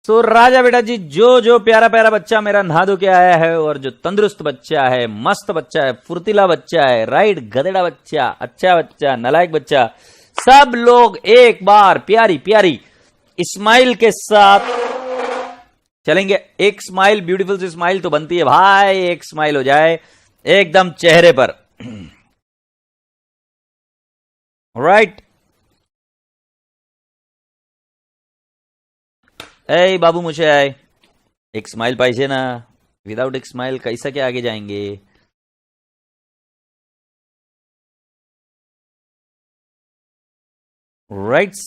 सो राजा बेटा जी, जो जो प्यारा प्यारा बच्चा मेरा नहा धो के आया है और जो तंदुरुस्त बच्चा है, मस्त बच्चा है, फुर्तीला बच्चा है, राइट, गधेड़ा बच्चा, अच्छा बच्चा, नालायक बच्चा, सब लोग एक बार प्यारी प्यारी स्माइल के साथ चलेंगे। एक स्माइल, ब्यूटीफुल सी स्माइल तो बनती है भाई, एक स्माइल हो जाए एकदम चेहरे पर, राइट। ए बाबू मुझे आए, एक स्माइल पाहिजे ना, विदाउट एक स्माइल कैसा क्या आगे जाएंगे। राइट्स,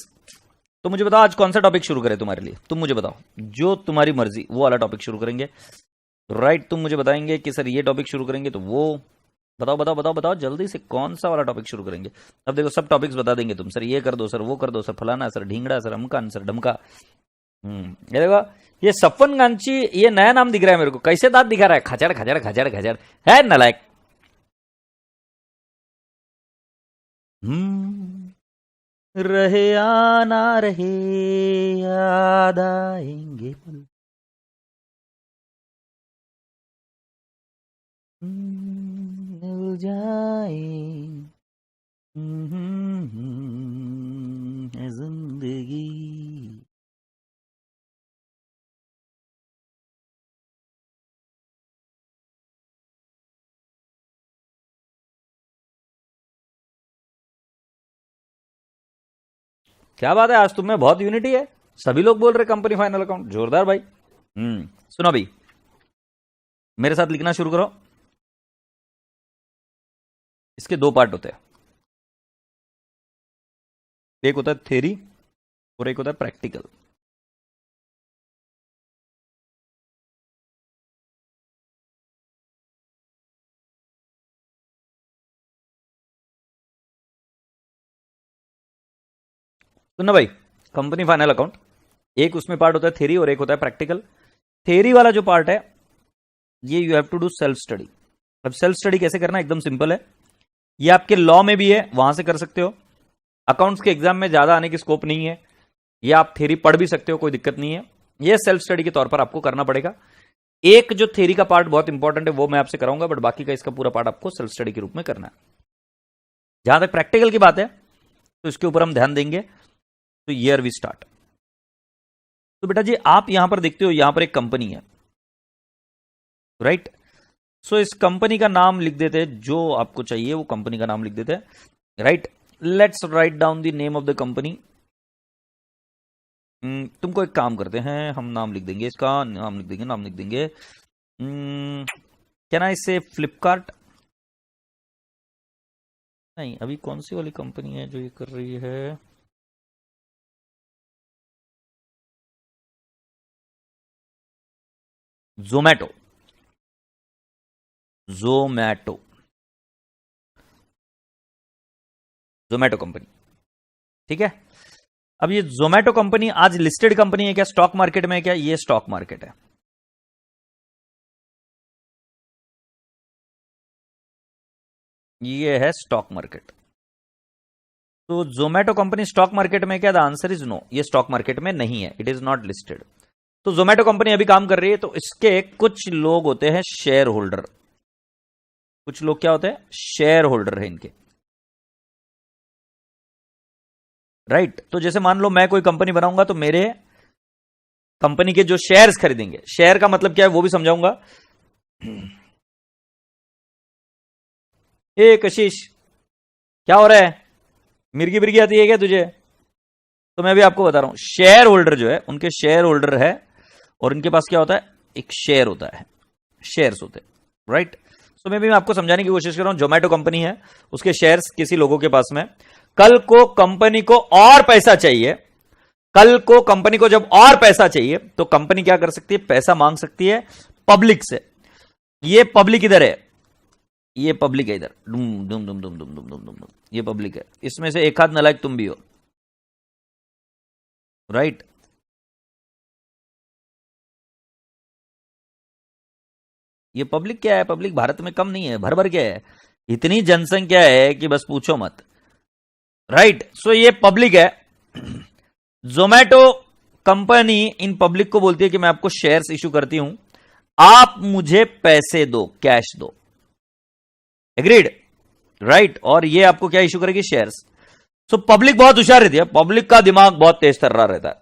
तो मुझे बताओ आज कौन सा टॉपिक शुरू करें तुम्हारे लिए, तुम मुझे बताओ, जो तुम्हारी मर्जी वो वाला टॉपिक शुरू करेंगे। राइट, तुम मुझे बताएंगे कि सर ये टॉपिक शुरू करेंगे, तो वो बताओ बताओ बताओ बताओ जल्दी से कौन सा वाला टॉपिक शुरू करेंगे। अब देखो सब टॉपिक्स बता देंगे तुम, सर ये कर दो, सर वो कर दो, सर फलाना, सर ढींगड़ा, सर अमकान, सर ढमका। ये देखो, ये सपन गांची, ये नया नाम दिख रहा है मेरे को, कैसे दांत दिखा रहा है, खचड़ खचड़ खचड़ खचड़, है नालायक। रहे या ना रहे, याद आएंगे पल, मिल जाए जिंदगी। क्या बात है, आज तुम में बहुत यूनिटी है, सभी लोग बोल रहे कंपनी फाइनल अकाउंट, जोरदार भाई। सुनो भाई, मेरे साथ लिखना शुरू करो। इसके दो पार्ट होते हैं, एक होता है थ्योरी और एक होता है प्रैक्टिकल। सुनो भाई, कंपनी फाइनल अकाउंट, एक उसमें पार्ट होता है थ्योरी और एक होता है प्रैक्टिकल। थ्योरी वाला जो पार्ट है ये you have to do self study. अब सेल्फ स्टडी कैसे करना, एकदम सिंपल है, ये आपके लॉ में भी है, वहां से कर सकते हो। अकाउंट्स के एग्जाम में ज्यादा आने की स्कोप नहीं है, ये आप थ्योरी पढ़ भी सकते हो, कोई दिक्कत नहीं है, ये सेल्फ स्टडी के तौर पर आपको करना पड़ेगा। एक जो थ्योरी का पार्ट बहुत इंपॉर्टेंट है वो मैं आपसे कराऊंगा, बट बाकी का इसका पूरा पार्ट आपको सेल्फ स्टडी के रूप में करना है। जहां तक प्रैक्टिकल की बात है तो इसके ऊपर हम ध्यान देंगे। तो ईयर वी स्टार्ट। तो बेटा जी आप यहां पर देखते हो, यहां पर एक कंपनी है, राइट। सो इस कंपनी का नाम लिख देते हैं, जो आपको चाहिए वो कंपनी का नाम लिख देते हैं, right. Let's write down the name of the company. तुमको एक काम करते हैं, हम नाम लिख देंगे, इसका नाम लिख देंगे, नाम लिख देंगे, कैन आई से फ्लिपकार्ट। नहीं, अभी कौन सी वाली कंपनी है जो ये कर रही है, जोमैटो। जोमैटो, जोमैटो कंपनी, ठीक है। अब ये जोमैटो कंपनी आज लिस्टेड कंपनी है क्या, स्टॉक मार्केट में है क्या, ये स्टॉक मार्केट है। ये है स्टॉक मार्केट। तो जोमैटो कंपनी स्टॉक मार्केट में क्या, द आंसर इज नो, ये स्टॉक मार्केट में नहीं है, इट इज नॉट लिस्टेड। तो जोमैटो कंपनी अभी काम कर रही है, तो इसके कुछ लोग होते हैं शेयर होल्डर, कुछ लोग क्या होते हैं, शेयर होल्डर है इनके, राइट। तो जैसे मान लो मैं कोई कंपनी बनाऊंगा तो मेरे कंपनी के जो शेयर्स खरीदेंगे, शेयर का मतलब क्या है वो भी समझाऊंगा। ए कशिश, क्या हो रहा है, मिर्गी बिर्गी आती है क्या तुझे। तो मैं भी आपको बता रहा हूं, शेयर होल्डर जो है उनके शेयर होल्डर है, और इनके पास क्या होता है, एक शेयर होता है, शेयर्स होते हैं, राइट। सो मैं आपको समझाने की कोशिश कर रहा हूं, जोमैटो कंपनी है, उसके शेयर्स किसी लोगों के पास में, कल को कंपनी को और पैसा चाहिए, कल को कंपनी को जब और पैसा चाहिए तो कंपनी क्या कर सकती है, पैसा मांग सकती है पब्लिक से। ये पब्लिक इधर है, ये पब्लिक है इधर, दुम दुम दुम दुम दुम दुम दुम दुम, ये पब्लिक है, इसमें से एक हाथ नालायक तुम भी हो, राइट। ये पब्लिक क्या है, पब्लिक भारत में कम नहीं है, भर भर क्या है, इतनी जनसंख्या है कि बस पूछो मत, राइट। सो ये पब्लिक है। जोमैटो कंपनी इन पब्लिक को बोलती है कि मैं आपको शेयर्स इशू करती हूं, आप मुझे पैसे दो, कैश दो। Agreed, right. और ये आपको क्या इशू करेगी? शेयर्स। सो पब्लिक बहुत होशियार रहती है, पब्लिक का दिमाग बहुत तेज तर्रा रहता है।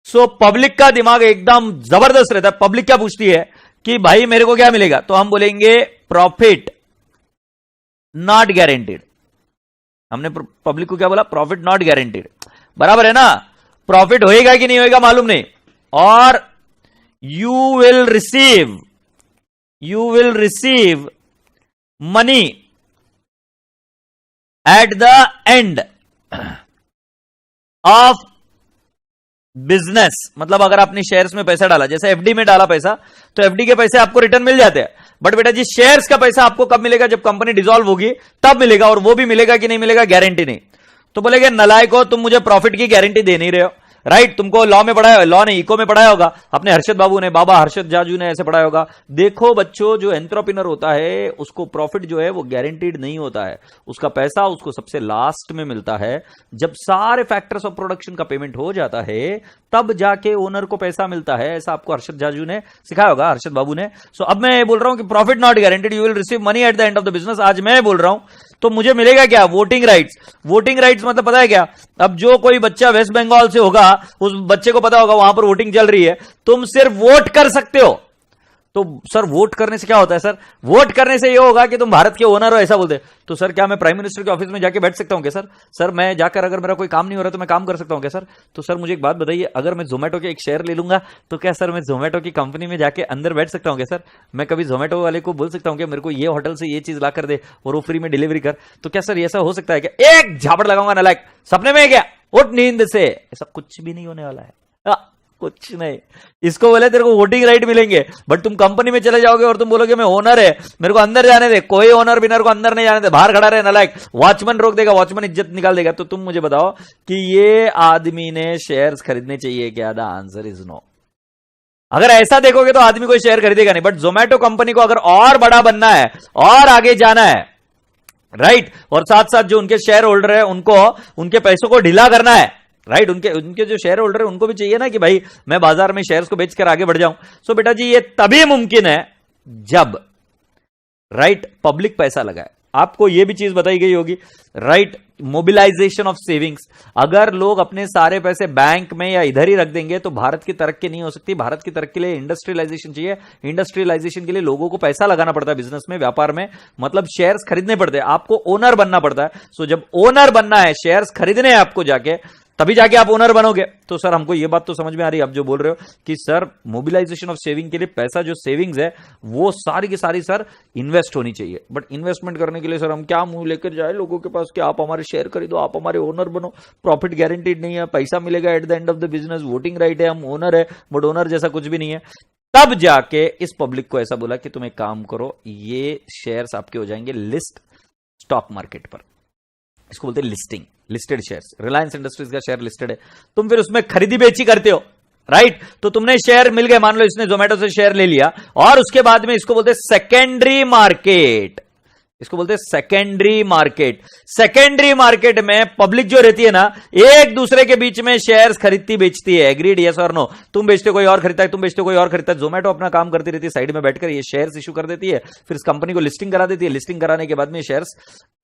सो पब्लिक का दिमाग एकदम जबरदस्त रहता है। पब्लिक क्या पूछती है कि भाई मेरे को क्या मिलेगा? तो हम बोलेंगे प्रॉफिट नॉट गारंटीड। हमने पब्लिक को क्या बोला? Profit not guaranteed. बराबर है ना? प्रॉफिट होएगा कि नहीं होएगा मालूम नहीं, और you will receive money at the end of business. मतलब अगर आपने शेयर्स में पैसा डाला, जैसे एफडी में डाला पैसा, तो एफडी के पैसे आपको रिटर्न मिल जाते हैं। बट बेटा जी शेयर्स का पैसा आपको कब मिलेगा? जब कंपनी डिसॉल्व होगी तब मिलेगा, और वो भी मिलेगा कि नहीं मिलेगा, गारंटी नहीं। तो बोलेगे नलायक हो तुम, मुझे प्रॉफिट की गारंटी दे नहीं रहे हो। राइट, तुमको लॉ में पढ़ाया, लॉ ने इको में पढ़ाया होगा, अपने हर्षद बाबू ने, बाबा हर्षद जाजू ने ऐसे पढ़ाया होगा। देखो बच्चों, जो एंटरप्रेन्योर होता है उसको प्रॉफिट जो है वो गारंटीड नहीं होता है। उसका पैसा उसको सबसे लास्ट में मिलता है, जब सारे फैक्टर्स ऑफ प्रोडक्शन का पेमेंट हो जाता है तब जाके ओनर को पैसा मिलता है। ऐसा आपको हर्षद जाजू ने सिखाया होगा, हर्षद बाबू ने। सो अब मैं बोल रहा हूं कि profit not guaranteed, you will receive money at the end of the business. आज मैं बोल रहा हूं तो मुझे मिलेगा क्या? Voting rights. वोटिंग राइट्स मतलब पता है क्या? अब जो कोई बच्चा वेस्ट बंगाल से होगा, उस बच्चे को पता होगा वहां पर वोटिंग चल रही है, तुम सिर्फ वोट कर सकते हो। तो सर वोट करने से क्या होता है? सर वोट करने से ये होगा कि तुम भारत के ओनर हो, ऐसा बोलते। तो सर क्या मैं प्राइम मिनिस्टर के ऑफिस में जाके बैठ सकता हूं क्या? सर मैं जाकर अगर मेरा कोई काम नहीं हो रहा तो मैं काम कर सकता हूं क्या? सर तो सर मुझे एक बात बताइए, अगर मैं जोमेटो के एक शेयर ले लूंगा तो क्या सर मैं जोमेटो की कंपनी में जाके अंदर बैठ सकता हूं क्या? सर मैं कभी जोमेटो वाले को बोल सकता हूं कि मेरे को ये होटल से ये चीज ला कर दे और वो फ्री में डिलीवरी कर? तो क्या सर ऐसा हो सकता है क्या? एक झापड़ लगाऊंगा नालायक, सपने में क्या? उठ नींद से। ऐसा कुछ भी नहीं होने वाला है, कुछ नहीं। इसको बोले तेरे को वोटिंग राइट मिलेंगे, बट तुम कंपनी में चले जाओगे और तुम बोलोगे मैं ओनर है, मेरे को अंदर जाने दे। कोई ओनर बिनर को अंदर नहीं जाने दे, बाहर खड़ा रहे नालायक। वॉचमैन रोक देगा, वॉचमैन इज्जत निकाल देगा। तो तुम मुझे बताओ कि ये आदमी ने शेयर्स खरीदने चाहिए क्या? The answer is no. अगर ऐसा देखोगे तो आदमी कोई शेयर खरीदेगा नहीं। बट जोमेटो कंपनी को अगर और बड़ा बनना है और आगे जाना है, राइट, और साथ साथ जो उनके शेयर होल्डर है उनको उनके पैसों को ढीला करना है, राइट, उनके जो शेयर होल्डर है उनको भी चाहिए ना कि भाई मैं बाजार में शेयर्स को बेचकर आगे बढ़ जाऊं। सो बेटा जी ये तभी मुमकिन है जब राइट पब्लिक पैसा लगाए। आपको यह भी चीज बताई गई होगी, राइट, मोबिलाइजेशन ऑफ सेविंग्स। अगर लोग अपने सारे पैसे बैंक में या इधर ही रख देंगे तो भारत की तरक्की नहीं हो सकती। भारत की तरक्की के लिए इंडस्ट्रियलाइजेशन चाहिए। इंडस्ट्रियलाइजेशन के लिए लोगों को पैसा लगाना पड़ता है, बिजनेस में, व्यापार में, मतलब शेयर्स खरीदने पड़ते हैं। आपको ओनर बनना पड़ता है। सो जब ओनर बनना है, शेयर्स खरीदने हैं आपको जाके, तभी जाके आप ओनर बनोगे। तो सर हमको ये बात तो समझ में आ रही है आप जो बोल रहे हो कि सर मोबिलाइजेशन ऑफ सेविंग के लिए पैसा जो सेविंग्स है वो सारी की सारी सर इन्वेस्ट होनी चाहिए। बट इन्वेस्टमेंट करने के लिए सर हम क्या मुंह लेकर जाए लोगों के पास कि आप हमारे शेयर खरीदो, आप हमारे ओनर बनो, प्रॉफिट गारंटीड नहीं है, पैसा मिलेगा at the end of the business, voting right है, हम ओनर है, बट ओनर जैसा कुछ भी नहीं है। तब जाके इस पब्लिक को ऐसा बोला कि तुम एक काम करो, ये शेयर्स आपके हो जाएंगे लिस्ट स्टॉक मार्केट पर। इसको बोलते हैं listing, listed shares. Reliance industries का शेयर लिस्टेड है, तुम फिर उसमें खरीदी बेची करते हो, राइट। तो तुमने शेयर मिल गए, मान लो इसने जोमेटो से शेयर ले लिया, और उसके बाद में इसको बोलते हैं सेकेंडरी मार्केट। इसको बोलते हैं सेकेंडरी मार्केट। सेकेंडरी मार्केट में पब्लिक जो रहती है ना, एक दूसरे के बीच में शेयर्स खरीदती बेचती है। एग्रीड, यस और नो? तुम बेचते कोई और खरीदता है, तुम बेचते कोई और खरीदता है। जोमेटो अपना काम करती रहती है साइड में बैठकर, ये शेयर्स इशू कर देती है, फिर इस कंपनी को लिस्टिंग करा देती है। लिस्टिंग कराने के बाद में शेयर्स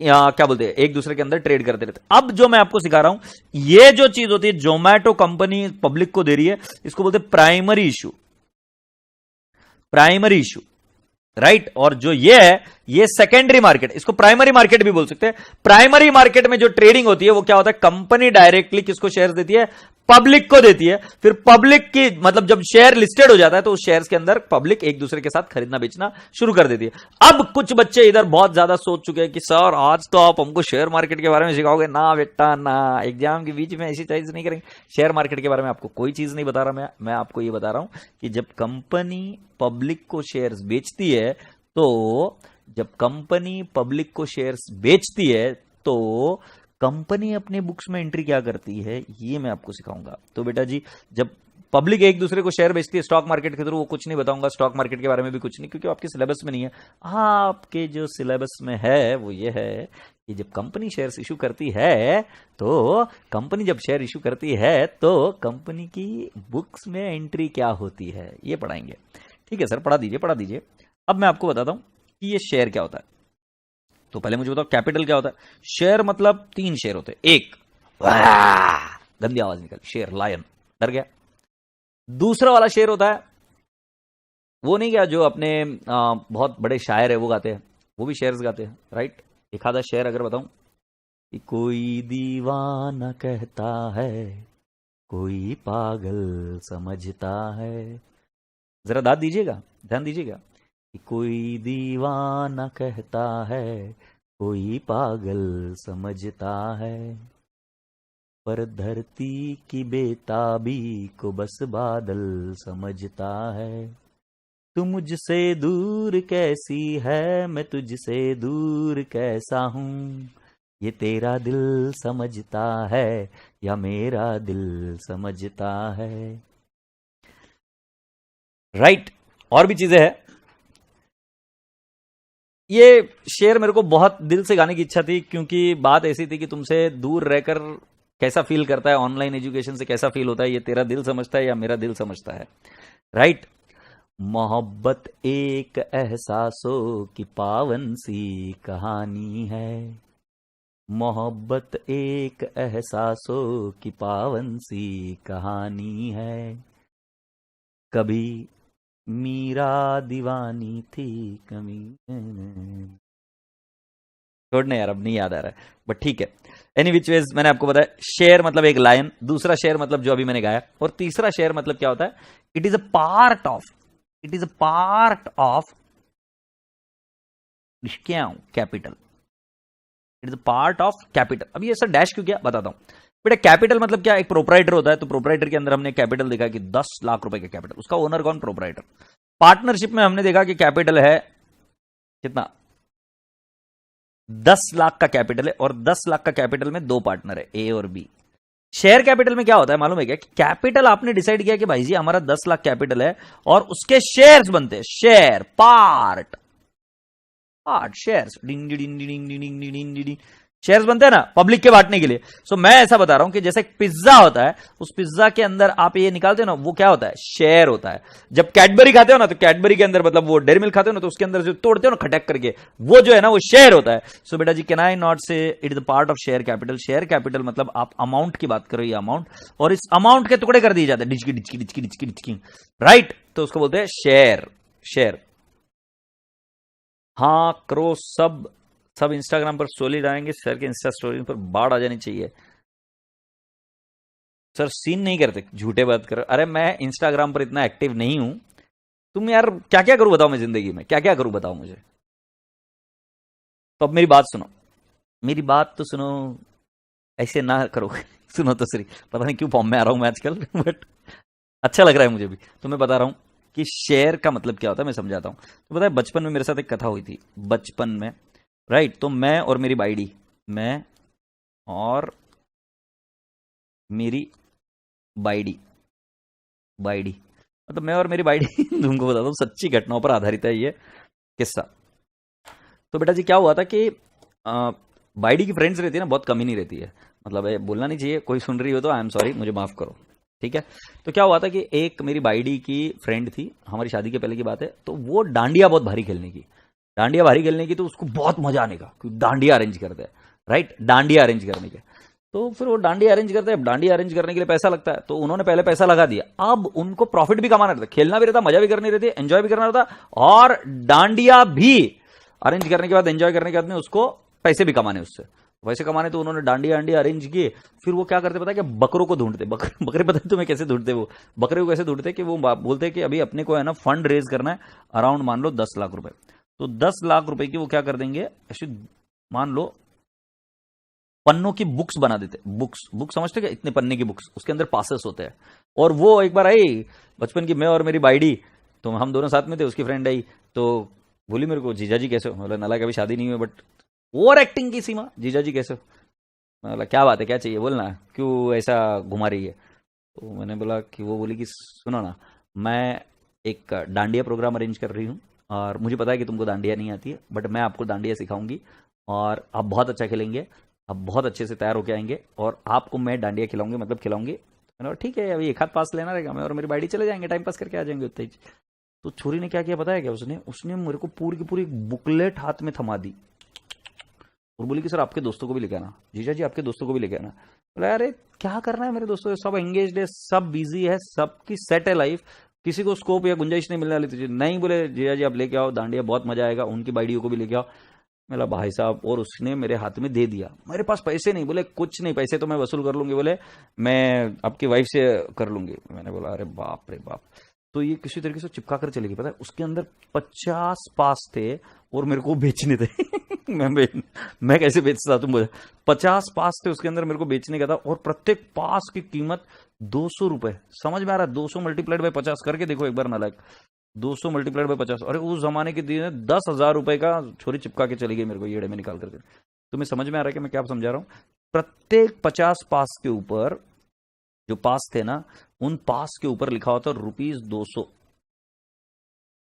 क्या बोलते हैं, एक दूसरे के अंदर ट्रेड करते रहते हैं। अब जो मैं आपको सिखा रहा हूं, ये जो चीज होती है जोमेटो कंपनी पब्लिक को दे रही है, इसको बोलते हैं primary issue. Primary issue, right. और जो ये है ये सेकेंडरी मार्केट, इसको प्राइमरी मार्केट भी बोल सकते हैं। प्राइमरी मार्केट में जो ट्रेडिंग होती है वो क्या होता है, कंपनी डायरेक्टली किसको शेयर देती है, पब्लिक को देती है। फिर पब्लिक की मतलब जब शेयर लिस्टेड हो जाता है तो उस शेयर्स के अंदर पब्लिक एक दूसरे के साथ खरीदना बेचना शुरू कर देती है। अब कुछ बच्चे इधर बहुत ज्यादा सोच चुके हैं कि सर आज तो आप हमको शेयर मार्केट के बारे में सिखाओगे ना बेटा ना, एग्जाम के बीच में ऐसी चीज नहीं करेंगे। शेयर मार्केट के बारे में आपको कोई चीज नहीं बता रहा मैं आपको ये बता रहा हूं कि जब कंपनी पब्लिक को शेयर्स बेचती है, तो जब कंपनी पब्लिक को शेयर्स बेचती है तो कंपनी अपने बुक्स में एंट्री क्या करती है, ये मैं आपको सिखाऊंगा। तो बेटा जी जब पब्लिक एक दूसरे को शेयर बेचती है स्टॉक मार्केट के थ्रू, वो कुछ नहीं बताऊंगा स्टॉक मार्केट के बारे में भी कुछ नहीं, क्योंकि आपके सिलेबस में नहीं है। हाँ, आपके जो सिलेबस में है वो ये है कि जब कंपनी शेयर्स इशू करती है तो कंपनी जब शेयर इशू करती है तो कंपनी की बुक्स में एंट्री क्या होती है, ये पढ़ाएंगे। ठीक है सर, पढ़ा दीजिए। अब मैं आपको बताता हूं कि ये शेयर क्या होता है। तो पहले मुझे बताओ कैपिटल क्या होता है। शेयर मतलब 3 शेयर होते हैं। एक, गंदी आवाज निकली, शेर, लायन, डर गया। दूसरा वाला शेर होता है वो नहीं क्या जो अपने बहुत बड़े शायर है वो गाते हैं, वो भी शेयर्स गाते हैं, राइट। एक आधा शेर अगर बताऊं कि कोई दीवाना कहता है, कोई पागल समझता है, जरा दाद दीजिएगा, ध्यान दीजिएगा कि कोई दीवाना कहता है, कोई पागल समझता है, पर धरती की बेताबी को बस बादल समझता है। तू मुझसे दूर कैसी है, मैं तुझसे दूर कैसा हूं, ये तेरा दिल समझता है या मेरा दिल समझता है, राइट। और भी चीजें हैं। ये शेर मेरे को बहुत दिल से गाने की इच्छा थी, क्योंकि बात ऐसी थी कि तुमसे दूर रहकर कैसा फील करता है, ऑनलाइन एजुकेशन से कैसा फील होता है, ये तेरा दिल समझता है या मेरा दिल समझता है, राइट। मोहब्बत एक एहसासों की पावन सी कहानी है, मोहब्बत एक एहसासों की पावन सी कहानी है, कभी मीरा दीवानी थी, कभी छोड़ने यार, अब नहीं याद आ रहा है, बट ठीक है। एनी विच वेज, मैंने आपको बताया शेयर मतलब एक लायन, दूसरा शेयर मतलब जो अभी मैंने गाया, और तीसरा शेयर मतलब क्या होता है, it is a part of capital, it is a part of capital. अभी ऐसा डैश क्यों किया बताता हूं बेटा। कैपिटल मतलब क्या, एक प्रोपराइटर होता है, तो प्रोपराइटर के अंदर हमने कैपिटल देखा कि 10 लाख रुपए का कैपिटल, उसका ओनर कौन, प्रोपराइटर। पार्टनरशिप में हमने देखा कि कैपिटल है कितना, 10 लाख का कैपिटल है, और 10 लाख का कैपिटल में 2 पार्टनर है, ए और बी। शेयर कैपिटल में क्या होता है मालूम है क्या, कि कैपिटल आपने डिसाइड किया कि भाई जी हमारा 10 लाख कैपिटल है और उसके शेयर्स बनते हैं, शेयर, पार्ट शेयर्स, डिंग डिंग डिंग डिंग डिंग डिंग, शेयर्स बनते हैं ना पब्लिक के बांटने के लिए। सो मैं ऐसा बता रहा हूं कि जैसे एक पिज्जा होता है, उस पिज्जा के अंदर आप ये निकालते हो ना, वो क्या होता है, शेयर होता है। जब कैडबरी खाते हो ना, तो कैडबरी के अंदर मतलब वो डेयरी मिल्क खाते हो ना, तो उसके अंदर जो तोड़ते हो ना खटक करके, वो जो है ना वो शेयर होता है। सो बेटा जी, कैन आई नॉट से it is the part of share capital. Share capital मतलब आप अमाउंट की बात करो, ये अमाउंट, और इस अमाउंट के टुकड़े कर दिए जाते हैं, डिचकी डिचकी डिचकी डिचकी डिचकी, राइट। तो उसको बोलते हैं शेयर, शेयर। हाँ करो, सब इंस्टाग्राम पर स्टोरी डालेंगे, सर के इंस्टा स्टोरी पर बाढ़ आ जानी चाहिए। सर सीन नहीं करते, झूठे बात करो। अरे मैं इंस्टाग्राम पर इतना एक्टिव नहीं हूं। तुम यार क्या क्या करूं बताओ, मैं जिंदगी में क्या क्या करूं बताओ मुझे। तो अब मेरी बात सुनो, मेरी बात तो सुनो, ऐसे ना करो सुनो तो सही, पता नहीं क्यों फॉर्म में आ रहा हूं मैं आजकल बट अच्छा लग रहा है मुझे भी। तो मैं बता रहा हूं कि शेयर का मतलब क्या होता है, मैं समझाता हूं। तो पता है बचपन में मेरे साथ एक कथा हुई थी, बचपन में, राइट। तो मैं और मेरी बाइडी, मैं और मेरी बाइडी, मतलब मैं और मेरी बाइडी तुमको बताता हूँ, सच्ची घटनाओं पर आधारित है ये किस्सा। तो बेटा जी क्या हुआ था कि बाइडी की फ्रेंड्स रहती है ना, बहुत कमी नहीं रहती है, मतलब ये बोलना नहीं चाहिए, कोई सुन रही हो तो आई एम सॉरी, मुझे माफ करो, ठीक है। तो क्या हुआ था कि एक मेरी बाइडी की फ्रेंड थी, हमारी शादी के पहले की बात है, तो वो डांडिया बहुत भारी खेलने की, डांडिया भारी खेलने की, तो उसको बहुत मजा आने का, क्योंकि डांडिया अरेंज करते हैं, राइट, डांडिया अरेंज करने के। तो फिर वो डांडिया अरेंज करते हैं, डांडिया अरेंज करने के लिए पैसा लगता है, तो उन्होंने पहले पैसा लगा दिया। अब उनको प्रॉफिट भी कमाना रहता, खेलना भी रहता, मजा भी करनी रहती है, एंजॉय भी करना रहता, और डांडिया भी अरेंज करने के बाद, एंजॉय करने के बाद में उसको पैसे भी कमाने उससे, वैसे कमाने। तो उन्होंने डांडिया अंडिया अरेंज किए। फिर वो क्या करते पता है कि बकरों को ढूंढते, बकरे पता है तुम्हें कैसे ढूंढते, वो बकरे को कैसे ढूंढते कि वो बोलते कि अभी अपने को है ना फंड रेज करना है, अराउंड मान लो 10 लाख रुपए। तो 10 लाख रुपए की वो क्या कर देंगे, ऐसे मान लो पन्नों की बुक्स बना देते, बुक्स समझते क्या, इतने पन्ने की बुक्स, उसके अंदर पासेस होते हैं। और वो एक बार आई बचपन की, मैं और मेरी बाइडी, तो हम दोनों साथ में थे, उसकी फ्रेंड आई, तो बोली मेरे को, जीजा जी कैसे हो, मतलब नाला कभी शादी नहीं हुई, बट ओवर एक्टिंग की सीमा, जीजा जी कैसे हो, मतलब क्या बात है, क्या चाहिए बोलना, क्यों ऐसा घुमा रही है। तो मैंने बोला कि, वो बोली कि सुनो ना, मैं एक डांडिया प्रोग्राम अरेंज कर रही हूँ और मुझे पता है कि तुमको डांडिया नहीं आती है, बट मैं आपको डांडिया सिखाऊंगी और आप बहुत अच्छा खेलेंगे, आप बहुत अच्छे से तैयार होके आएंगे और आपको मैं डांडिया खिलाऊंगी, मतलब खिलाऊंगी। मैंने बोला ठीक है, अभी एक हाथ पास लेना रहेगा, मैं और मेरी बाड़ी चले जाएंगे, टाइम पास करके आ जाएंगे उतना ही। तो छोरी ने क्या किया पता है क्या, उसने उसने मेरे को पूरी की पूरी बुकलेट हाथ में थमा दी और बोली कि सर आपके दोस्तों को भी लेके आना, जीजा जी आपके दोस्तों को भी लेके आना। बोला अरे क्या करना है मेरे दोस्तों, सब एंगेज्ड है, सब बिजी है, सबकी सेट है लाइफ, किसी को स्कोप या गुंजाइश नहीं मिलने वाली तुझे। नहीं, बोले जीजा जी आप लेके आओ डांडिया, बहुत मजा आएगा, उनकी बाइडियों को भी लेके आओ। मेरा भाई साहब, और उसने मेरे हाथ में दे दिया। मेरे पास पैसे नहीं, बोले कुछ नहीं, पैसे तो मैं वसूल कर लूंगी, बोले मैं आपकी वाइफ से कर लूंगी। मैंने बोला अरे बाप रे बाप। तो ये किसी तरीके से चिपका कर चलेगी, पता है उसके अंदर 50 पास थे और मेरे को बेचने थे। मैं कैसे बेचता, तुम बोले 50 पास थे उसके अंदर, मेरे को बेचने का था और प्रत्येक पास की कीमत 200 रुपए। समझ में आ रहा है, 200 मल्टीप्लाइड बाय 50 करके देखो एक बार नालायक, 200 मल्टीप्लाइड बाय 50। अरे उस जमाने के दिन 10,000 रुपए का छोरी चिपका के चली गई मेरे को येड़े में निकाल करके। तुम्हें समझ में आ रहा है कि मैं क्या समझा रहा हूं? प्रत्येक 50 पास के ऊपर, जो पास थे ना, उन पास के ऊपर लिखा होता ₹200,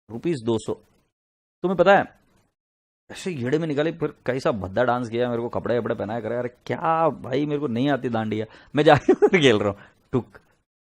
₹200। तुम्हें पता है ऐसे येड़े में निकाले, फिर कैसा भद्दा डांस किया, मेरे को कपड़े वपड़े पहनाया करे। अरे क्या भाई, मेरे को नहीं आती दांडिया, मैं जाके खेल रहा हूँ टुक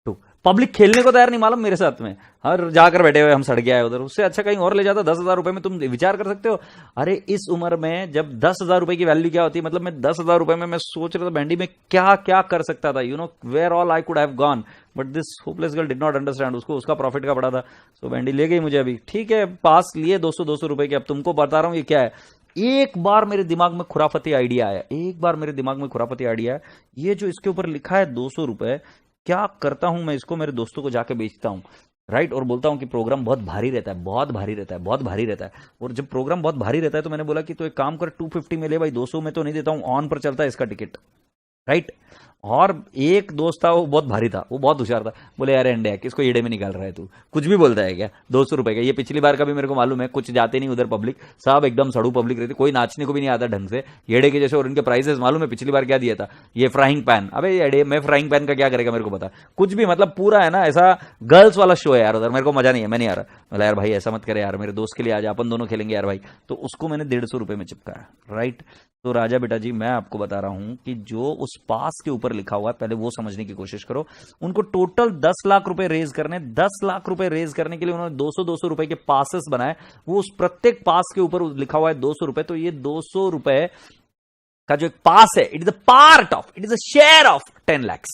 टुक। पब्लिक खेलने को तैयार नहीं, मालूम मेरे साथ में, हर जाकर बैठे हुए हम सड़ गया है उधर। उससे अच्छा कहीं और ले जाता 10,000 रुपए में, तुम विचार कर सकते हो। अरे इस उम्र में जब 10,000 रुपए की वैल्यू क्या होती है, मतलब मैं 10,000 रुपए में मैं सोच रहा था बैंडी में क्या क्या कर सकता था, you know where all I could have gone, but this hopeless girl did not understand. उसको उसका प्रॉफिट का पड़ा था, सो बैंडी ले गई मुझे। अभी ठीक है, पास लिए 200 रुपए के। अब तुमको बता रहा हूं ये क्या है। एक बार मेरे दिमाग में खुराफती आइडिया आया, एक बार मेरे दिमाग में खुराफती आइडिया, ये जो इसके ऊपर लिखा है 200 रुपए, क्या करता हूं मैं, इसको मेरे दोस्तों को जाके बेचता हूं, राइट, और बोलता हूं कि प्रोग्राम बहुत भारी रहता है, बहुत भारी रहता है, बहुत भारी रहता है। और जब प्रोग्राम बहुत भारी रहता है तो मैंने बोला कि तो एक काम कर, 250 में ले भाई, 200 में तो नहीं देता हूं, ऑन पर चलता है इसका टिकट, राइट। और एक दोस्त था, वो बहुत भारी था, वो बहुत होशियार था, बोले यार इंडिया किसको येड़े में निकाल रहा है तू, कुछ भी बोलता है क्या, 200 रुपए का। ये पिछली बार का भी मेरे को मालूम है, कुछ जाते नहीं उधर पब्लिक, सब एकदम सड़ू पब्लिक रहती, कोई नाचने को भी नहीं आता ढंग से, येड़े के जैसे। और इनके प्राइसेस मालूम है पिछली बार क्या दिया था, ये फ्राइंग पैन। अबे येड़े में फ्राइंग पैन का क्या करेगा मेरे को पता, कुछ भी, मतलब पूरा है ना ऐसा गर्ल्स वाला शो है यार उधर, मेरे को मजा नहीं है, मैं नहीं आ रहा। बोला यार भाई ऐसा मत करे यार, मेरे दोस्त के लिए आज अपन दोनों खेलेंगे यार भाई। तो उसको मैंने 150 रुपए में चिपकाया, राइट। तो राजा बेटा जी, मैं आपको बता रहा हूं कि जो उस पास के ऊपर लिखा हुआ है, पहले वो समझने की कोशिश करो। उनको टोटल 10 लाख रुपए रेज करने, 10 लाख रुपए रेज करने के लिए उन्होंने 200 रुपए के पासेस बनाए। वो उस प्रत्येक पास के ऊपर लिखा हुआ है 200 रुपए। तो ये 200 रुपए का जो एक पास है, it is a part of, it is a share of 10 lakh.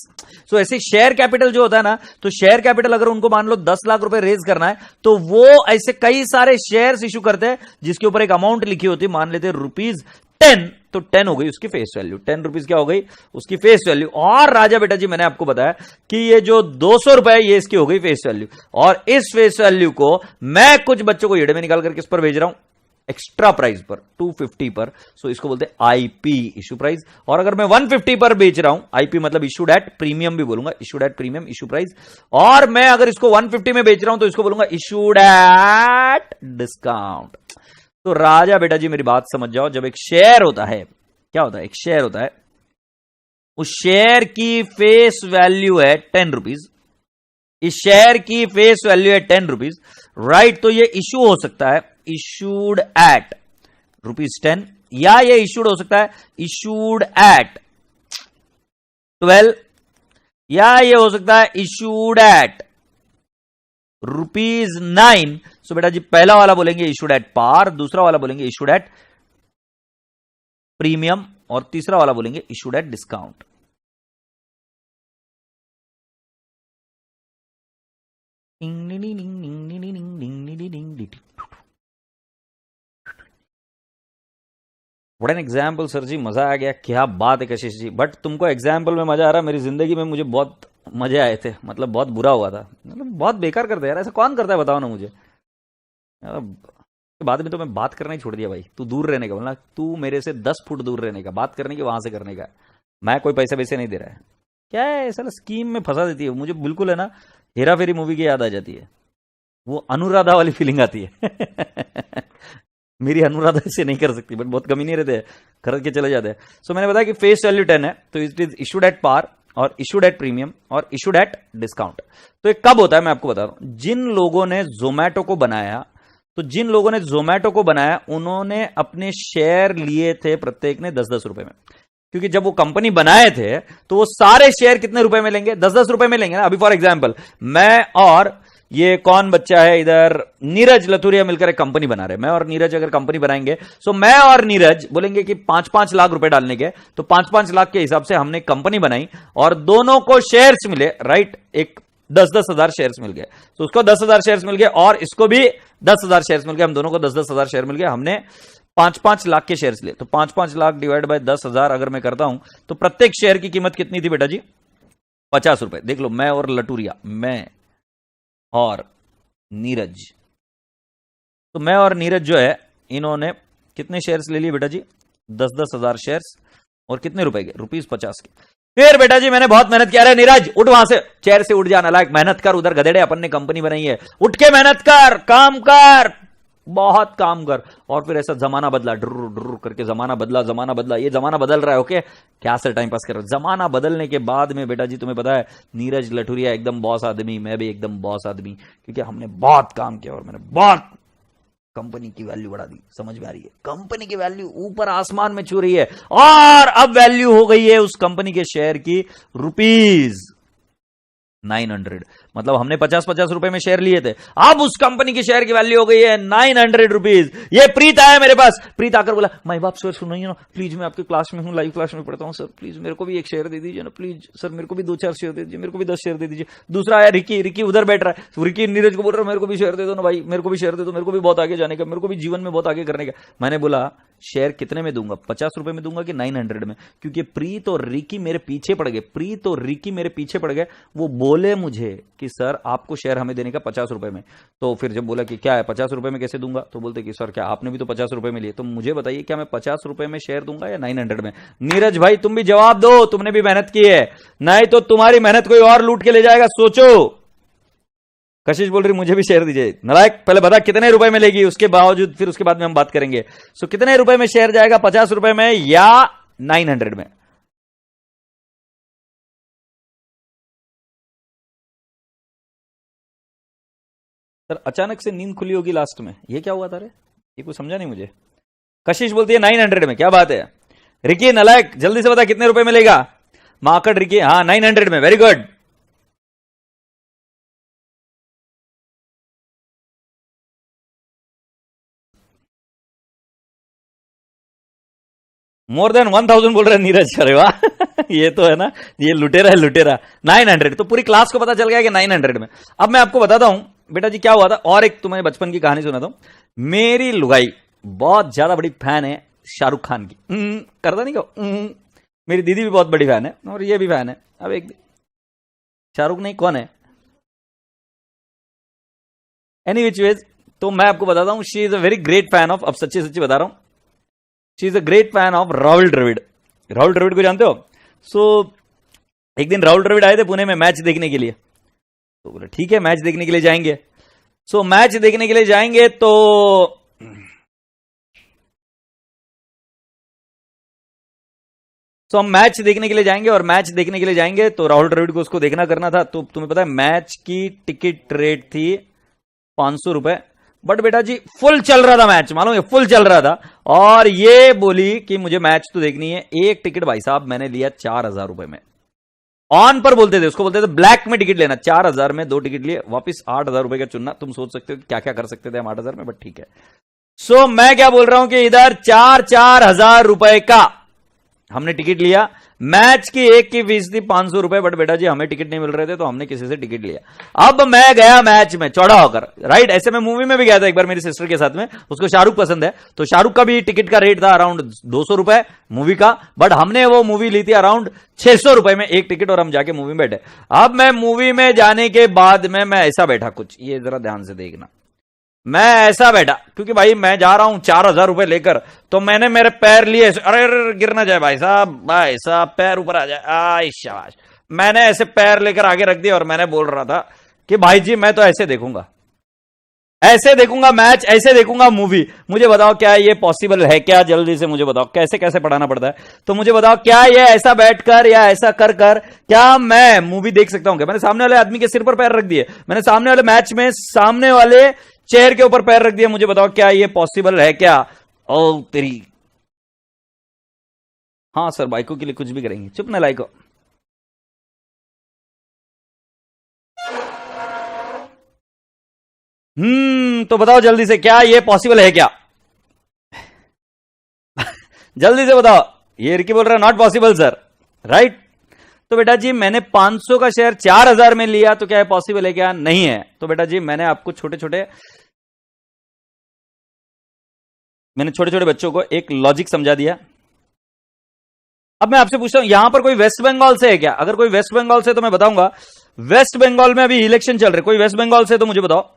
So ऐसे शेयर कैपिटल जो होता है ना, तो शेयर कैपिटल अगर उनको मान लो 10 लाख रुपए रेज करना है, तो वो ऐसे कई सारे शेयर्स इशू करते हैं जिसके ऊपर एक अमाउंट लिखी होती है, मान लेते हैं ₹10। तो 10 हो गई उसकी फेस वैल्यू, 10 रुपीज क्या हो गई उसकी फेस वैल्यू। और राजा बेटा जी, मैंने आपको बताया कि ये जो 200 रुपए है, ये इसकी हो गई फेस वैल्यू। और इस फेस वैल्यू को मैं कुछ बच्चों को येड़े में निकाल कर किस पर भेज रहा हूं, एक्स्ट्रा प्राइस पर, 250 पर। सो इसको बोलते हैं आईपी, इशू प्राइस। और अगर मैं 150 पर बेच रहा हूं, आईपी मतलब इशूड एट प्रीमियम भी बोलूंगा, issued at premium, issue price. और मैं अगर इसको 150 में बेच रहा हूं तो इसको बोलूंगा इशूड एट डिस्काउंट। तो राजा बेटा जी मेरी बात समझ जाओ, जब एक शेयर होता है, क्या होता है, एक शेयर होता है, उस शेयर की फेस वैल्यू है 10 रुपीज, इस शेयर की फेस वैल्यू है 10 रुपीज, राइट। तो ये इशू हो सकता है इशूड एट ₹10, या ये इशूड हो सकता है इशूड एट 12, या ये हो सकता है इशूड एट ₹9। सो बेटा जी पहला वाला बोलेंगे इशूड एट पार, दूसरा वाला बोलेंगे इशूड एट प्रीमियम, और तीसरा वाला बोलेंगे issued at discount. What an example sir ji, मजा आ गया, क्या बात है कशिश जी। बट तुमको एग्जाम्पल में मजा आ रहा है, मेरी जिंदगी में मुझे बहुत मजे आए थे, मतलब बहुत बुरा हुआ था, मतलब बहुत बेकार करते यार, ऐसा कौन करता है बताओ ना मुझे। बाद में तो मैं बात करना ही छोड़ दिया भाई, तू दूर रहने का, बोलना तू मेरे से 10 फुट दूर रहने का, बात करने की वहां से करने का। मैं कोई पैसे वैसे नहीं दे रहा है, क्या है साला स्कीम में फंसा देती है मुझे, बिल्कुल है ना, हेरा फेरी मूवी की याद आ जाती है, वो अनुराधा वाली फीलिंग आती है। मेरी अनुराधा ऐसे नहीं कर सकती, बट बहुत कमी नहीं रहते हैं, खरीद के चले जाते हैं। सो मैंने बताया कि फेस वैल्यू 10 है, तो it is issued at par, और इशूड एट प्रीमियम और इशूड एट डिस्काउंट। तो ये कब होता है मैं आपको बता रहा हूं। जिन लोगों ने जोमैटो को बनाया, तो जिन लोगों ने जोमैटो को बनाया उन्होंने अपने शेयर लिए थे प्रत्येक ने 10-10 रुपए में, क्योंकि जब वो कंपनी बनाए थे तो वो सारे शेयर कितने रुपए में लेंगे, 10-10 रुपए में लेंगे ना। अभी फॉर एग्जांपल मैं और ये कौन बच्चा है इधर, नीरज लथुरिया मिलकर एक कंपनी बना रहे, मैं और नीरज अगर कंपनी बनाएंगे, सो मैं और नीरज बोलेंगे कि 5-5 लाख रुपए डालने के, तो 5-5 लाख के हिसाब से हमने कंपनी बनाई और दोनों को शेयर्स मिले, राइट, एक 10-10 हजार शेयर्स मिल गए। तो उसको 10,000 शेयर्स मिल गए और इसको भी 10,000 शेयर्स मिल गए, हम दोनों को 10-10 हजार शेयर मिल गए, हमने 5-5 लाख के शेयर्स लिए। तो 5-5 लाख डिवाइड बाय 10,000 अगर मैं करता हूं तो प्रत्येक शेयर की कीमत कितनी थी बेटा जी, 50 रुपए। देख लो, मैं और लटूरिया, मैं और नीरज, तो मैं और नीरज जो है इन्होंने कितने शेयर्स ले लिए बेटा जी, 10-10 हजार शेयर्स, और कितने रुपए के, ₹50 के। फिर बेटा जी मैंने बहुत मेहनत किया, अरे नीरज उठ वहां से, चेयर से उठ जाना, लायक मेहनत कर, उधर गधेड़े अपन ने कंपनी बनाई है, उठ के मेहनत कर, काम कर, बहुत काम कर। और फिर ऐसा जमाना बदला, डुर डुर करके जमाना बदला, जमाना बदला, ये जमाना बदल रहा है, ओके, क्या से टाइम पास कर रहा है। जमाना बदलने के बाद में बेटा जी तुम्हें पता है नीरज लठुरिया एकदम बॉस आदमी, मैं भी एकदम बॉस आदमी, क्योंकि हमने बहुत काम किया और मैंने बहुत कंपनी की वैल्यू बढ़ा दी। समझ में आ रही है, कंपनी की वैल्यू ऊपर आसमान में छू रही है, और अब वैल्यू हो गई है उस कंपनी के शेयर की ₹900। मतलब हमने 50-50 रुपए में शेयर लिए थे, अब उस कंपनी की शेयर की वैल्यू हो गई है ₹900। ये प्रीत आया मेरे पास, प्रीत आकर बोला, माई बाप सर सुनिए ना प्लीज, मैं आपके क्लास में हूं, लाइव क्लास में पढ़ता हूं सर, प्लीज मेरे को भी एक शेयर दे दीजिए ना, प्लीज सर मेरे को भी 2-4 शेयर दे दीजिए, मेरे को भी 10 शेयर दे दीजिए। दूसरा आया रिकी, रिकी उधर बैठ रहा है, रिकी नीरज को बोल रहा है मेरे को भी शेयर दे दो ना भाई, मेरे को भी शेयर दे दो, मेरे को भी बहुत आगे जाने का, मेरे को भी जीवन में बहुत आगे करने का। मैंने बोला शेयर कितने में दूंगा, 50 रुपए में दूंगा कि 900 में, क्योंकि प्रीत और रिकी मेरे पीछे पड़ गए, प्रीत और रिकी मेरे पीछे पड़ गए। वो बोले मुझे कि सर आपको शेयर हमें देने का 50 रुपए में। तो फिर जब बोला कि क्या है 50 रुपए में कैसे दूंगा, तो बोलते कि सर क्या आपने भी तो 50 रुपए में लिए, तो मुझे बताइए क्या मैं 50 रुपए में शेयर दूंगा या 900 में। नीरज भाई तुम भी जवाब दो, तुमने भी मेहनत की है, नहीं तो तुम्हारी मेहनत कोई और लूट के ले जाएगा, सोचो। कशिश बोल रही मुझे भी शेयर दीजिए। नालायक पहले बता कितने रुपए में लेगी, उसके बावजूद फिर उसके बाद में हम बात करेंगे। सो कितने रुपए में शेयर जाएगा, 50 रुपए में या 900 में। सर अचानक से नींद खुली होगी लास्ट में, ये क्या हुआ था रे, ये कुछ समझा नहीं मुझे। कशिश बोलती है 900 में, क्या बात है। रिकी नालायक जल्दी से बता कितने रुपए मिलेगा। मार्केट रिकी, हाँ 900 में, वेरी गुड। मोर देन 1000 बोल रहे हैं नीरज, अरे वाह ये तो है ना, ये लुटेरा है लुटेरा। 900, तो पूरी क्लास को पता चल गया कि 900 में। अब मैं आपको बताता हूं बेटा जी क्या हुआ था, और एक तुम्हें बचपन की कहानी सुनाता हूं। मेरी लुगाई बहुत ज्यादा बड़ी फैन है शाहरुख खान की, करता नहीं को, मेरी दीदी भी बहुत बड़ी फैन है और ये भी फैन है। अब एक शाहरुख नहीं कौन है, एनी विच वेज, तो मैं आपको बताता हूं she is a very great fan of, अब सच्ची सच्ची बता रहा हूं, she is a great fan of Rahul Dravid. Rahul Dravid को जानते हो। सो एक दिन राहुल द्रविड़ आए थे पुणे में मैच देखने के लिए, तो बोले ठीक है मैच देखने के लिए जाएंगे। सो मैच देखने के लिए जाएंगे तो हम मैच देखने के लिए जाएंगे, और मैच देखने के लिए जाएंगे तो राहुल द्रविड़ को उसको देखना करना था। तो तुम्हें पता है मैच की टिकट रेट थी 500 रुपए, बट बेटा जी फुल चल रहा था मैच, मालूम है फुल चल रहा था। और ये बोली कि मुझे मैच तो देखनी है। एक टिकट भाई साहब मैंने लिया 4000 रुपए में, ऑन पर बोलते थे उसको, बोलते थे ब्लैक में टिकट लेना। 4000 में 2 टिकट लिए, वापस 8000 रुपए का चुनना। तुम सोच सकते हो क्या क्या कर सकते थे हम 8000 में, बट ठीक है। सो मैं क्या बोल रहा हूं कि इधर 4,000 रुपए का हमने टिकट लिया। मैच की एक की फीस थी 500 रुपए, बट बेटा जी हमें टिकट नहीं मिल रहे थे तो हमने किसी से टिकट लिया। अब मैं गया मैच में चौड़ा होकर, राइट। ऐसे मैं मूवी में भी गया था एक बार मेरी सिस्टर के साथ में, उसको शाहरुख पसंद है, तो शाहरुख का भी टिकट का रेट था अराउंड 200 रुपए मूवी का, बट हमने वो मूवी ली थी अराउंड 600 रुपए में एक टिकट, और हम जाके मूवी में बैठे। अब मैं मूवी में जाने के बाद में मैं ऐसा बैठा, कुछ ये जरा ध्यान से देखना, मैं ऐसा बैठा क्योंकि भाई मैं जा रहा हूं 4000 रुपए लेकर, तो मैंने मेरे पैर लिए, अरे गिर ना जाए भाई साहब पैर ऊपर आ जाए, आई शाबाश। मैंने ऐसे पैर लेकर आगे रख दिया और मैंने बोल रहा था कि भाई जी मैं तो ऐसे देखूंगा, ऐसे देखूंगा मैच, ऐसे देखूंगा मूवी। मुझे बताओ क्या ये पॉसिबल है क्या? जल्दी से मुझे बताओ कैसे कैसे पढ़ाना पड़ता है। तो मुझे बताओ क्या ये ऐसा बैठकर या ऐसा कर कर क्या मैं मूवी देख सकता हूं? क्या मैंने सामने वाले आदमी के सिर पर पैर रख दिए, मैंने सामने वाले मैच में सामने वाले चेयर के ऊपर पैर रख दिया? मुझे बताओ क्या ये पॉसिबल है क्या? ओ तेरी, हाँ सर बाइकों के लिए कुछ भी करेंगे। चुप ना लाइको। तो बताओ जल्दी से क्या ये पॉसिबल है क्या? जल्दी से बताओ। ये रिकी बोल रहा है नॉट पॉसिबल सर, राइट? तो बेटा जी मैंने 500 का शेयर 4000 में लिया, तो क्या है पॉसिबल है क्या? नहीं है। तो बेटा जी मैंने आपको छोटे छोटे बच्चों को एक लॉजिक समझा दिया। अब मैं आपसे पूछता हूं यहां पर कोई वेस्ट बंगाल से है क्या? अगर कोई वेस्ट बंगाल से तो मैं बताऊंगा वेस्ट बंगाल में अभी इलेक्शन चल रहे। कोई वेस्ट बंगाल से तो मुझे बताओ,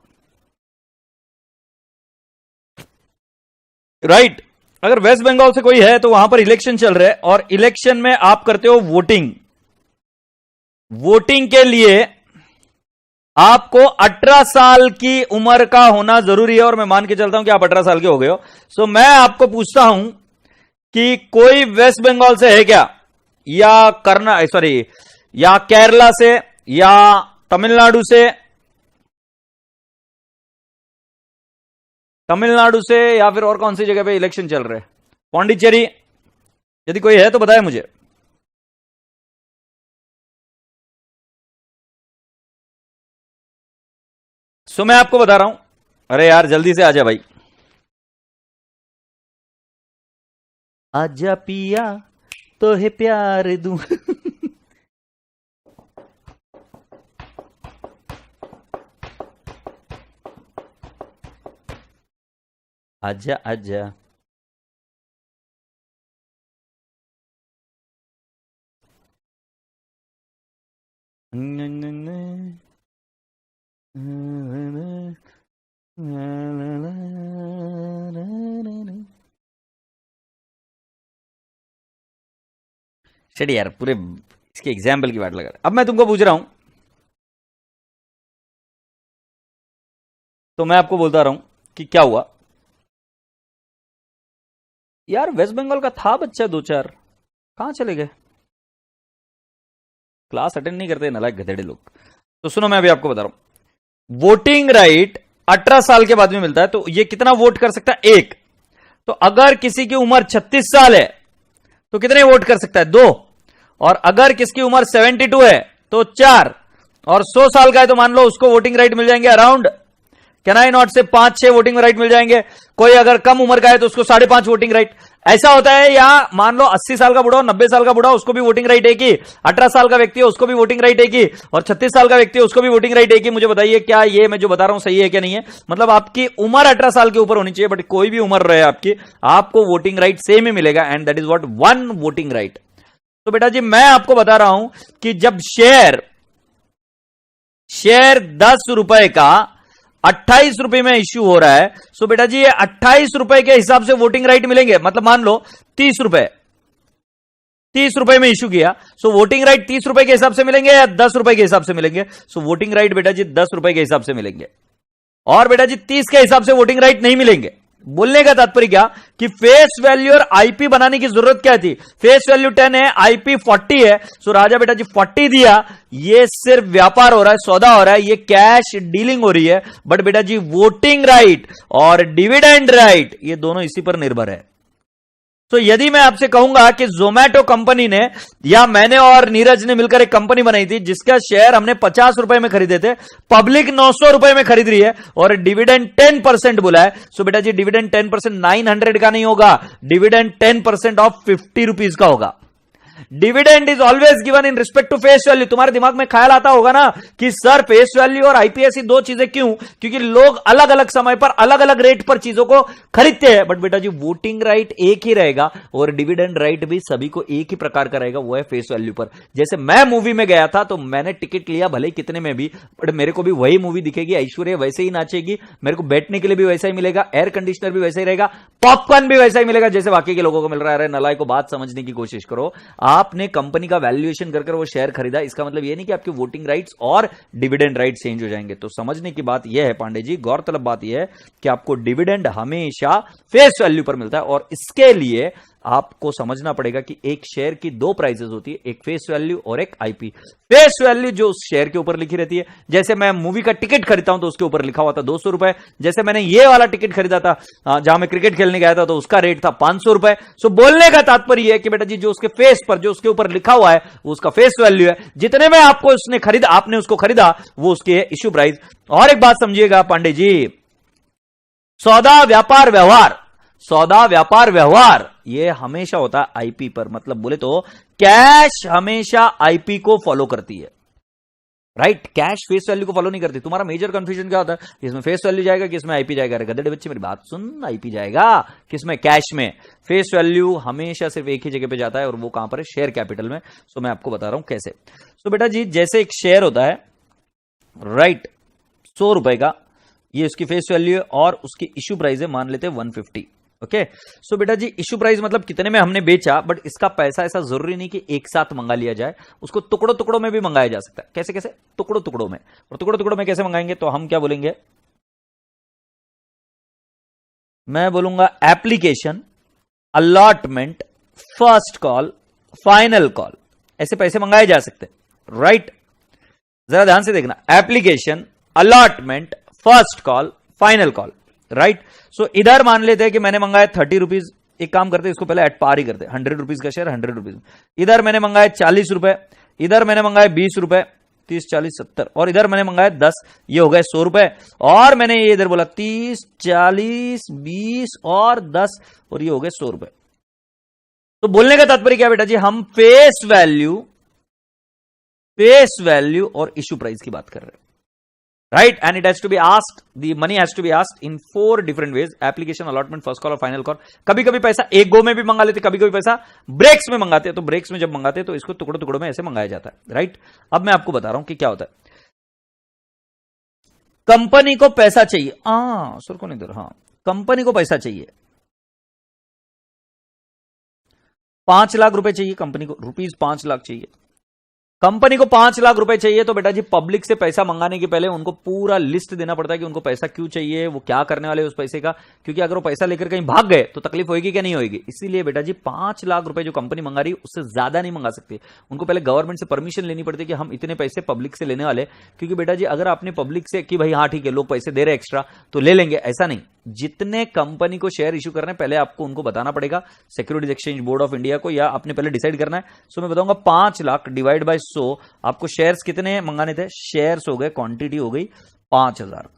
राइट? अगर वेस्ट बंगाल से कोई है तो वहां पर इलेक्शन चल रहे और इलेक्शन में आप करते हो वोटिंग। वोटिंग के लिए आपको 18 साल की उम्र का होना जरूरी है और मैं मान के चलता हूं कि आप 18 साल के हो गए हो। सो मैं आपको पूछता हूं कि कोई वेस्ट बंगाल से है क्या, या या केरला से, या तमिलनाडु से, या फिर और कौन सी जगह पे इलेक्शन चल रहे हैं? पौंडीचेरी? यदि कोई है तो बताए मुझे। सो मैं आपको बता रहा हूं, अरे यार जल्दी से आजा भाई। आजा पिया तो है प्यार दूं। आजा आजा। चलिए यार पूरे इसके एग्जाम्पल की बात लगा। अब मैं तुमको पूछ रहा हूं, तो मैं आपको बोलता रहा हूं कि क्या हुआ यार। वेस्ट बंगाल का था बच्चा 2-4, कहां चले गए? क्लास अटेंड नहीं करते नालायक गधेड़े लोग। तो सुनो मैं अभी आपको बता रहा हूं, वोटिंग राइट 18 साल के बाद में मिलता है। तो ये कितना वोट कर सकता है? 1। तो अगर किसी की उम्र 36 साल है तो कितने वोट कर सकता है? 2। और अगर किसकी उम्र 72 है तो 4। और 100 साल का है तो मान लो उसको वोटिंग राइट मिल जाएंगे अराउंड, कैन आई नॉट से 5-6 वोटिंग राइट मिल जाएंगे। कोई अगर कम उम्र का है तो उसको 5.5 वोटिंग राइट। ऐसा होता है। या मान लो 80 साल का बुढ़ा हो, 90 साल का बुढ़ा, उसको भी वोटिंग राइट है कि 18 साल का व्यक्ति है उसको भी वोटिंग राइट है कि, और 36 साल का व्यक्ति है उसको भी वोटिंग राइट है कि। मुझे बताइए क्या ये मैं जो बता रहा हूं सही है क्या नहीं है? मतलब आपकी उम्र 18 साल के ऊपर होनी चाहिए, बट कोई भी उम्र रहे आपकी, आपको वोटिंग राइट सेम ही मिलेगा, and that is what 1 voting right. तो बेटा जी मैं आपको बता रहा हूं कि जब शेयर 10 रुपए का 28 रुपए में इश्यू हो रहा है, सो बेटा जी ये 28 रुपए के हिसाब से वोटिंग राइट मिलेंगे। मतलब मान लो 30 रुपए में इश्यू किया, सो वोटिंग राइट 30 रुपए के हिसाब से मिलेंगे या 10 रुपए के हिसाब से मिलेंगे? सो वोटिंग राइट बेटा जी 10 रुपए के हिसाब से मिलेंगे। और बेटा जी 30 के हिसाब से वोटिंग राइट नहीं मिलेंगे। बोलने का तात्पर्य क्या कि फेस वैल्यू और आईपी बनाने की जरूरत क्या थी? फेस वैल्यू 10 है, आईपी 40 है। सो राजा बेटा जी 40 दिया। ये सिर्फ व्यापार हो रहा है, सौदा हो रहा है, ये कैश डीलिंग हो रही है। बट बेटा जी वोटिंग राइट और डिविडेंड राइट ये दोनों इसी पर निर्भर है। तो यदि मैं आपसे कहूंगा कि जोमैटो कंपनी ने या मैंने और नीरज ने मिलकर एक कंपनी बनाई थी जिसका शेयर हमने 50 रुपए में खरीदे थे, पब्लिक 900 रुपए में खरीद रही है और डिविडेंड 10% बोला है। सो बेटा जी डिविडेंड 10% 900 का नहीं होगा, डिविडेंड 10% ऑफ 50 रुपीज का होगा। Dividend is always given in respect to face value. तुम्हारे दिमाग में ख्याल आता होगा ना कि सर फेस वैल्यू और आईपीएस ही 2 चीजें क्यों? क्योंकि लोग अलग अलग समय पर अलग अलग रेट पर चीजों को खरीदते हैं। बट बेटा जी वोटिंग राइट एक ही रहेगा और डिविडेंड राइट भी सभी को एक ही प्रकार का रहेगा, वो है फेस वैल्यू पर। जैसे मैं मूवी में गया था तो मैंने टिकट लिया भले कितने में भी, बट मेरे को भी वही मूवी दिखेगी, ऐश्वर्या वैसे ही नाचेगी, मेरे को बैठने के लिए भी वैसा ही मिलेगा, एयर कंडीशनर भी वैसा ही रहेगा, पॉपकॉर्न भी वैसा ही मिलेगा जैसे बाकी के लोगों को मिल रहा है। नलायक को बात समझने की कोशिश करो। आपने कंपनी का वैल्यूएशन कर वो शेयर खरीदा, इसका मतलब ये नहीं कि आपके वोटिंग राइट्स और डिविडेंड राइट्स चेंज हो जाएंगे। तो समझने की बात यह है पांडे जी, गौरतलब बात यह है कि आपको डिविडेंड हमेशा फेस वैल्यू पर मिलता है, और इसके लिए आपको समझना पड़ेगा कि एक शेयर की दो प्राइसेस होती है, एक फेस वैल्यू और एक आईपी। फेस वैल्यू जो उस शेयर के ऊपर लिखी रहती है, जैसे मैं मूवी का टिकट खरीदता हूं तो उसके ऊपर लिखा हुआ था 200 रुपए, जैसे मैंने ये वाला टिकट खरीदा था जहां मैं क्रिकेट खेलने गया था तो उसका रेट था 500 रुपए। सो बोलने का तात्पर्य है कि बेटा जी जो उसके फेस पर जो उसके ऊपर लिखा हुआ है वो उसका फेस वैल्यू है, जितने में आपको उसने खरीदा, आपने उसको खरीदा वो उसकी है इश्यू प्राइस। और एक बात समझिएगा पांडे जी, सौदा व्यापार व्यवहार, सौदा व्यापार व्यवहार ये हमेशा होता है आईपी पर, मतलब बोले तो कैश हमेशा आईपी को फॉलो करती है, राइट। कैश फेस वैल्यू को फॉलो नहीं करती। तुम्हारा मेजर कंफ्यूजन क्या होता है, इसमें फेस वैल्यू जाएगा कि इसमें आईपी जाएगा? गधेड़े बच्चे मेरी बात सुन, आईपी जाएगा किसमें? कैश में। फेस वैल्यू हमेशा सिर्फ एक ही जगह पे जाता है, और वो कहां पर है? शेयर कैपिटल में। सो मैं आपको बता रहा हूं कैसे। सो बेटा जी जैसे एक शेयर होता है, राइट, 100 रुपए का, ये उसकी फेस वैल्यू है और उसकी इश्यू प्राइस है मान लेते हैं 150। ओके, सो बेटा जी इश्यू प्राइस मतलब कितने में हमने बेचा, बट इसका पैसा ऐसा जरूरी नहीं कि एक साथ मंगा लिया जाए, उसको टुकड़ों टुकड़ों में भी मंगाया जा सकता है। कैसे कैसे? टुकड़ों टुकड़ों में। और टुकड़ों टुकड़ों में कैसे मंगाएंगे? तो हम क्या बोलेंगे, मैं बोलूंगा application, allotment, first call, final call, ऐसे पैसे मंगाए जा सकते हैं, राइट। जरा ध्यान से देखना, application, allotment, first call, final call, right. So इधर मान लेते हैं कि मैंने मंगाया 30 रुपीज, एक काम करते इसको पहले एट पार ही करते, 100 रुपीज का शेयर 100 रुपीज। इधर मैंने मंगाया 40 रुपए, इधर मैंने मंगाया 20 रुपए, 30 40 70, और इधर मैंने मंगाया 10, ये हो गए 100 रुपए। और मैंने ये इधर बोला 30 40 20 और 10, और ये हो गए 100 रुपए। तो बोलने का तात्पर्य क्या बेटा जी, हम फेस वैल्यू और इश्यू प्राइस की बात कर रहे हैं, right, and it has to be asked, the money has to be asked in 4 different ways: application, allotment, first call और final call। कभी कभी पैसा एक गो में भी मंगा लेते, कभी कभी पैसा ब्रेक्स में मंगाते हैं। तो ब्रेक्स में जब मंगाते हैं तो इसको टुकड़ों टुकड़ों में ऐसे मंगाया जाता है, राइट। अब मैं आपको बता रहा हूं कि क्या होता है। कंपनी को पैसा चाहिए, सर को नहीं दे रहा, कंपनी को पैसा चाहिए, 5 लाख रुपए चाहिए कंपनी को, रुपीज 5 लाख चाहिए कंपनी को, 5 लाख रुपए चाहिए। तो बेटा जी पब्लिक से पैसा मंगाने के पहले उनको पूरा लिस्ट देना पड़ता है कि उनको पैसा क्यों चाहिए, वो क्या करने वाले उस पैसे का, क्योंकि अगर वो पैसा लेकर कहीं भाग गए तो तकलीफ होगी क्या? नहीं होगी। इसीलिए बेटा जी 5 लाख रुपए जो कंपनी मंगा रही है उससे ज्यादा नहीं मंगा सकती, उनको पहले गवर्नमेंट से परमिशन लेनी पड़ती है कि हम इतने पैसे पब्लिक से लेने वाले। क्योंकि बेटा जी अगर आपने पब्लिक से कि भाई हाँ ठीक है लोग पैसे दे रहे एक्स्ट्रा तो ले लेंगे, ऐसा नहीं। जितने कंपनी को शेयर इश्यू करने पहले आपको उनको बताना पड़ेगा, securities exchange board of India को, या आपने पहले डिसाइड करना है। सो मैं बताऊंगा 5 लाख डिवाइड बाय 100, आपको शेयर्स कितने मंगाने थे? शेयर्स हो गए, क्वांटिटी हो गई 5000,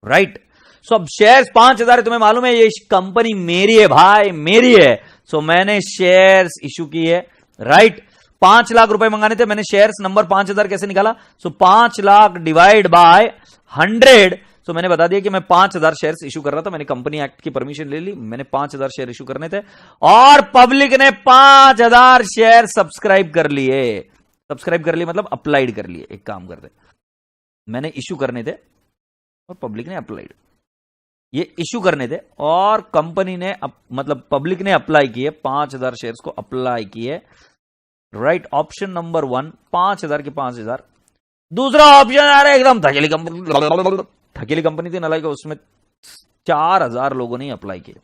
राइट। सो अब शेयर्स 5000 है, तुम्हें मालूम है ये कंपनी मेरी है भाई, मेरी है। सो मैंने शेयर्स इश्यू की है, राइट। 5 लाख रुपए मंगाने थे, मैंने शेयर्स नंबर 5000 कैसे निकाला? सो 5 लाख डिवाइड बाय 100। तो मैंने बता दिया कि मैं 5000 शेयर्स इशू कर रहा था, मैंने कंपनी एक्ट की परमिशन ले ली, मैंने 5000 शेयर इशू करने थे, और पब्लिक ने 5000 शेयर सब्सक्राइब कर लिए। सब्सक्राइब कर लिए मतलब अप्लाइड कर लिए। एक काम करते, मैंने इशू करने थे और पब्लिक ने अप्लाइड, ये इशू करने थे और कंपनी ने मतलब पब्लिक ने अप्लाई किए, 5000 शेयर्स को अप्लाई किए, राइट। ऑप्शन नंबर 1 5000 के 5000। दूसरा ऑप्शन आ रहा है एकदम थकेली कंपनी थी नालायक, उसमें 4000 लोगों ने अप्लाई किए,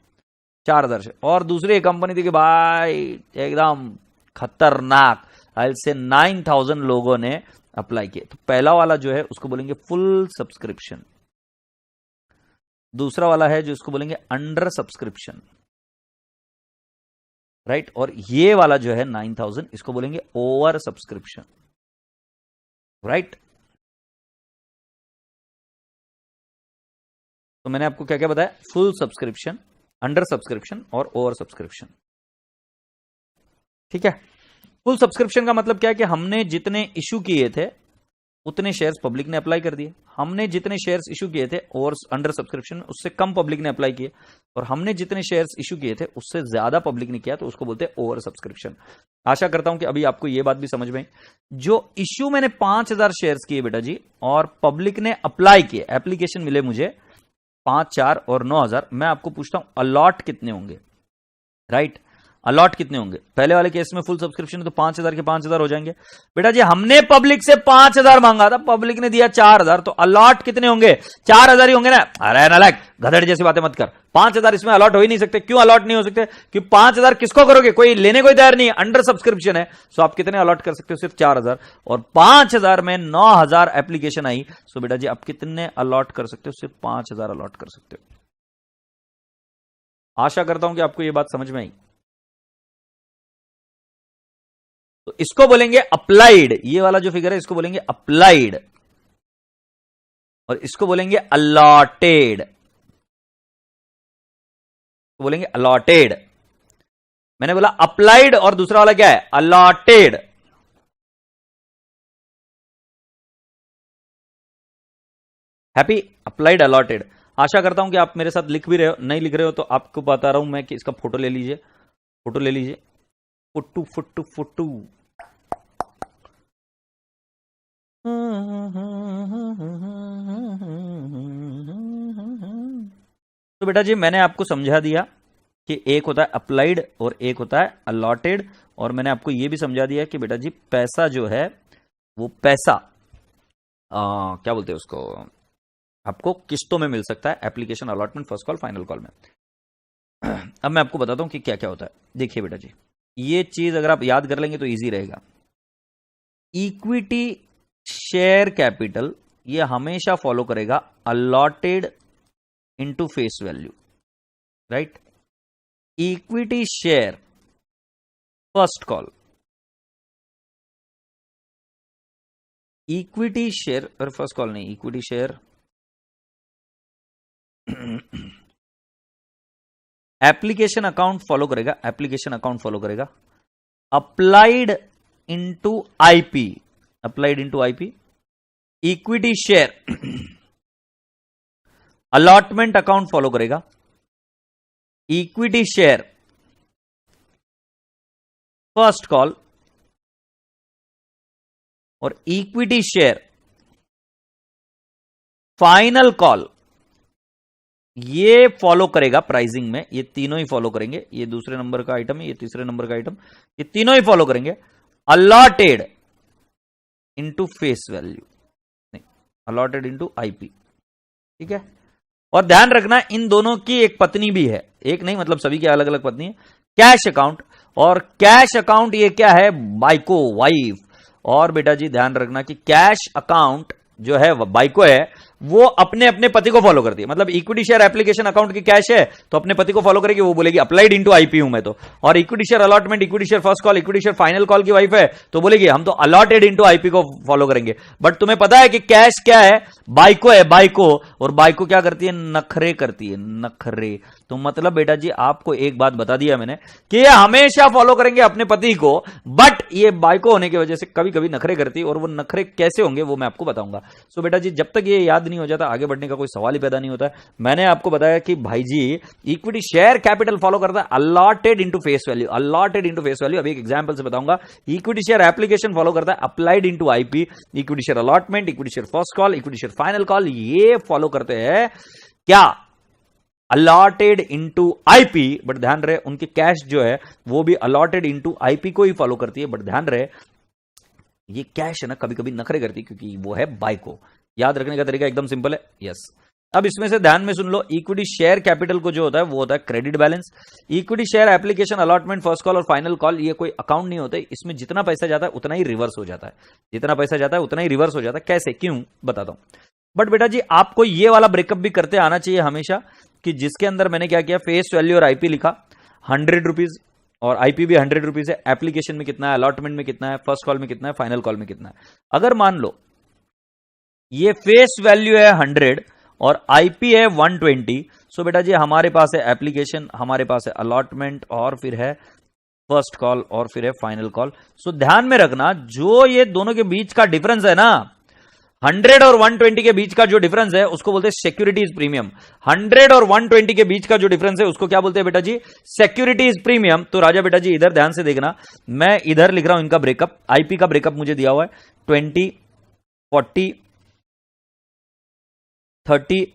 4000 से। और दूसरी कंपनी थी कि भाई एकदम खतरनाक, से 9000 लोगों ने अप्लाई किए। तो पहला वाला जो है उसको बोलेंगे फुल सब्सक्रिप्शन, दूसरा वाला है जो उसको बोलेंगे अंडर सब्सक्रिप्शन, राइट। और ये वाला जो है 9000 इसको बोलेंगे ओवर सब्सक्रिप्शन, राइट। तो मैंने आपको क्या क्या बताया? फुल सब्सक्रिप्शन, अंडर सब्सक्रिप्शन और ओवर सब्सक्रिप्शन, ठीक है। फुल सब्सक्रिप्शन का मतलब क्या है कि हमने जितने इशू किए थे उतने शेयर्स पब्लिक ने अप्लाई कर दिए, हमने जितने शेयर्स इशू किए थे और अंडर सब्सक्रिप्शन उससे कम पब्लिक ने अप्लाई किए, और हमने जितने शेयर्स इशू किए थे उससे ज्यादा पब्लिक ने किया, तो उसको बोलते हैं ओवर सब्सक्रिप्शन। आशा करता हूं कि अभी आपको यह बात भी समझ में। जो इशू मैंने 5000 शेयर्स किए बेटा जी, और पब्लिक ने अप्लाई किए, एप्लीकेशन मिले मुझे 5 4 और 9000, मैं आपको पूछता हूं अलॉट कितने होंगे, राइट। अलॉट कितने होंगे? पहले वाले केस में फुल सब्सक्रिप्शन है तो 5,000 के 5,000 हो जाएंगे। बेटा जी हमने पब्लिक से 5,000 मांगा था, पब्लिक ने दिया 4,000, तो अलॉट कितने होंगे? 4,000 ही होंगे ना। अरे नालायक, गधड़ जैसी बातें मत कर। 5,000 इसमें अलॉट हो ही नहीं सकते। क्यों अलॉट नहीं हो सकते? कि 5,000 किसको करोगे? कोई लेने को तैयार नहीं है, अंडर सब्सक्रिप्शन है। सो आप कितने अलॉट कर सकते हो? सिर्फ 4,000। और 5,000 में 9,000 एप्लीकेशन आई। सो बेटा जी आप कितने अलॉट कर सकते हो? सिर्फ 5,000 अलॉट कर सकते हो। आशा करता हूं कि आपको यह बात समझ में आई। तो इसको बोलेंगे अप्लाइड। ये वाला जो फिगर है इसको बोलेंगे अप्लाइड, और इसको बोलेंगे अलॉटेड। बोलेंगे अलॉटेड। मैंने बोला अप्लाइड और दूसरा वाला क्या है? अलॉटेड। हैप्पी? Applied, allotted. आशा करता हूं कि आप मेरे साथ लिख भी रहे हो। नहीं लिख रहे हो तो आपको बता रहा हूं मैं कि इसका फोटो ले लीजिए। फोटो ले लीजिए। Photo photo photo. तो बेटा जी मैंने आपको समझा दिया कि एक होता है अप्लाइड और एक होता है अलॉटेड, और मैंने आपको यह भी समझा दिया कि बेटा जी पैसा जो है वो पैसा क्या बोलते हैं उसको, आपको किस्तों में मिल सकता है। Application, allotment, first call, final call में। अब मैं आपको बताता हूं कि क्या क्या होता है। देखिए बेटा जी, ये चीज अगर आप याद कर लेंगे तो इजी रहेगा। इक्विटी शेयर कैपिटल ये हमेशा फॉलो करेगा allotted into face value, right. Equity share first call, equity share और फर्स्ट कॉल नहीं, equity share application account follow करेगा, एप्लीकेशन अकाउंट फॉलो करेगा applied into IP, applied into IP. Equity share allotment account follow करेगा, equity share first call, और equity share final call ये follow करेगा pricing में। ये तीनों ही फॉलो करेंगे। ये दूसरे नंबर का आइटम है, ये तीसरे नंबर का आइटम, ये तीनों ही फॉलो करेंगे अलॉटेड इंटू फेस वैल्यू, नहीं अलॉटेड इंटू आईपी, ठीक है। और ध्यान रखना इन दोनों की एक पत्नी भी है, एक नहीं मतलब सभी की अलग अलग पत्नी है। कैश अकाउंट, और कैश अकाउंट ये क्या है? बाइको, वाइफ। और बेटा जी ध्यान रखना कि कैश अकाउंट जो है बाइको है वो अपने अपने पति को फॉलो करती है। मतलब इक्विटी शेयर एप्लीकेशन अकाउंट की कैश है तो अपने पति को फॉलो करेगी, वो बोलेगी अप्लाइड इंटू आईपी हूं मैं तो। और equity share allotment, equity share first call, equity share final call की वाइफ है तो बोलेगी हम तो अलॉटेड इंटू आईपी को फॉलो करेंगे। बट तुम्हें पता है कि कैश क्या है? बाइको है, बाइको। और बाइको क्या करती है? नखरे करती है, नखरे। तो मतलब बेटा जी आपको एक बात बता दिया मैंने कि ये हमेशा फॉलो करेंगे अपने पति को, बट ये बाइको होने की वजह से कभी कभी नखरे करती है। और वो नखरे कैसे होंगे वो मैं आपको बताऊंगा। सो बेटा जी जब तक ये याद नहीं हो जाता आगे बढ़ने का कोई सवाल ही पैदा नहीं होता है। मैंने आपको बताया कि भाई जी इक्विटी शेयर कैपिटल फॉलो करता है allotted into face value, allotted into face value. अभी एक एग्जांपल से बताऊंगा। इक्विटी शेयर एप्लीकेशन फॉलो करता है applied into IP, equity share allotment, equity share first call, equity share final call ये follow करते हैं क्या? Allotted into IP. बट ध्यान रहे उनकी कैश जो है वो भी अलॉटेड इंटू आईपी को ही फॉलो करती है। बट ध्यान रहे ये कैश है ना कभी कभी नखरे करती है क्योंकि वो है बाइको। याद रखने का तरीका एकदम सिंपल है। यस, अब इसमें से ध्यान में सुन लो, इक्विटी शेयर कैपिटल को जो होता है वो होता है credit balance. Equity share application allotment first call और फाइनल कॉल ये कोई अकाउंट नहीं होते, इसमें जितना पैसा जाता है उतना ही रिवर्स हो जाता है, जितना पैसा जाता है उतना ही रिवर्स हो जाता है। कैसे, क्यों बताता हूं। बट बेटा जी आपको ये वाला ब्रेकअप भी करते आना चाहिए हमेशा कि जिसके अंदर मैंने क्या किया, फेस वैल्यू और आईपी लिखा 100 रुपीज और आईपी भी 100 रुपीज है। एप्लीकेशन में कितना है, अलॉटमेंट में कितना है, फर्स्ट कॉल में कितना है, फाइनल कॉल में कितना है। अगर मान लो ये फेस वैल्यू है 100 और आईपी है 120, सो बेटा जी हमारे पास है एप्लीकेशन, हमारे पास है अलॉटमेंट और फिर है फर्स्ट कॉल और फिर है फाइनल कॉल। सो ध्यान में रखना जो ये दोनों के बीच का डिफरेंस है ना, 100 और 120 के बीच का जो डिफरेंस है उसको बोलते हैं सिक्योरिटीज प्रीमियम। 100 और 120 के बीच का जो डिफरेंस है उसको क्या बोलते हैं बेटा जी? Securities premium. तो राजा बेटा जी इधर ध्यान से देखना, मैं इधर लिख रहा हूं इनका ब्रेकअप। आईपी का ब्रेकअप मुझे दिया हुआ है 20, 40, 30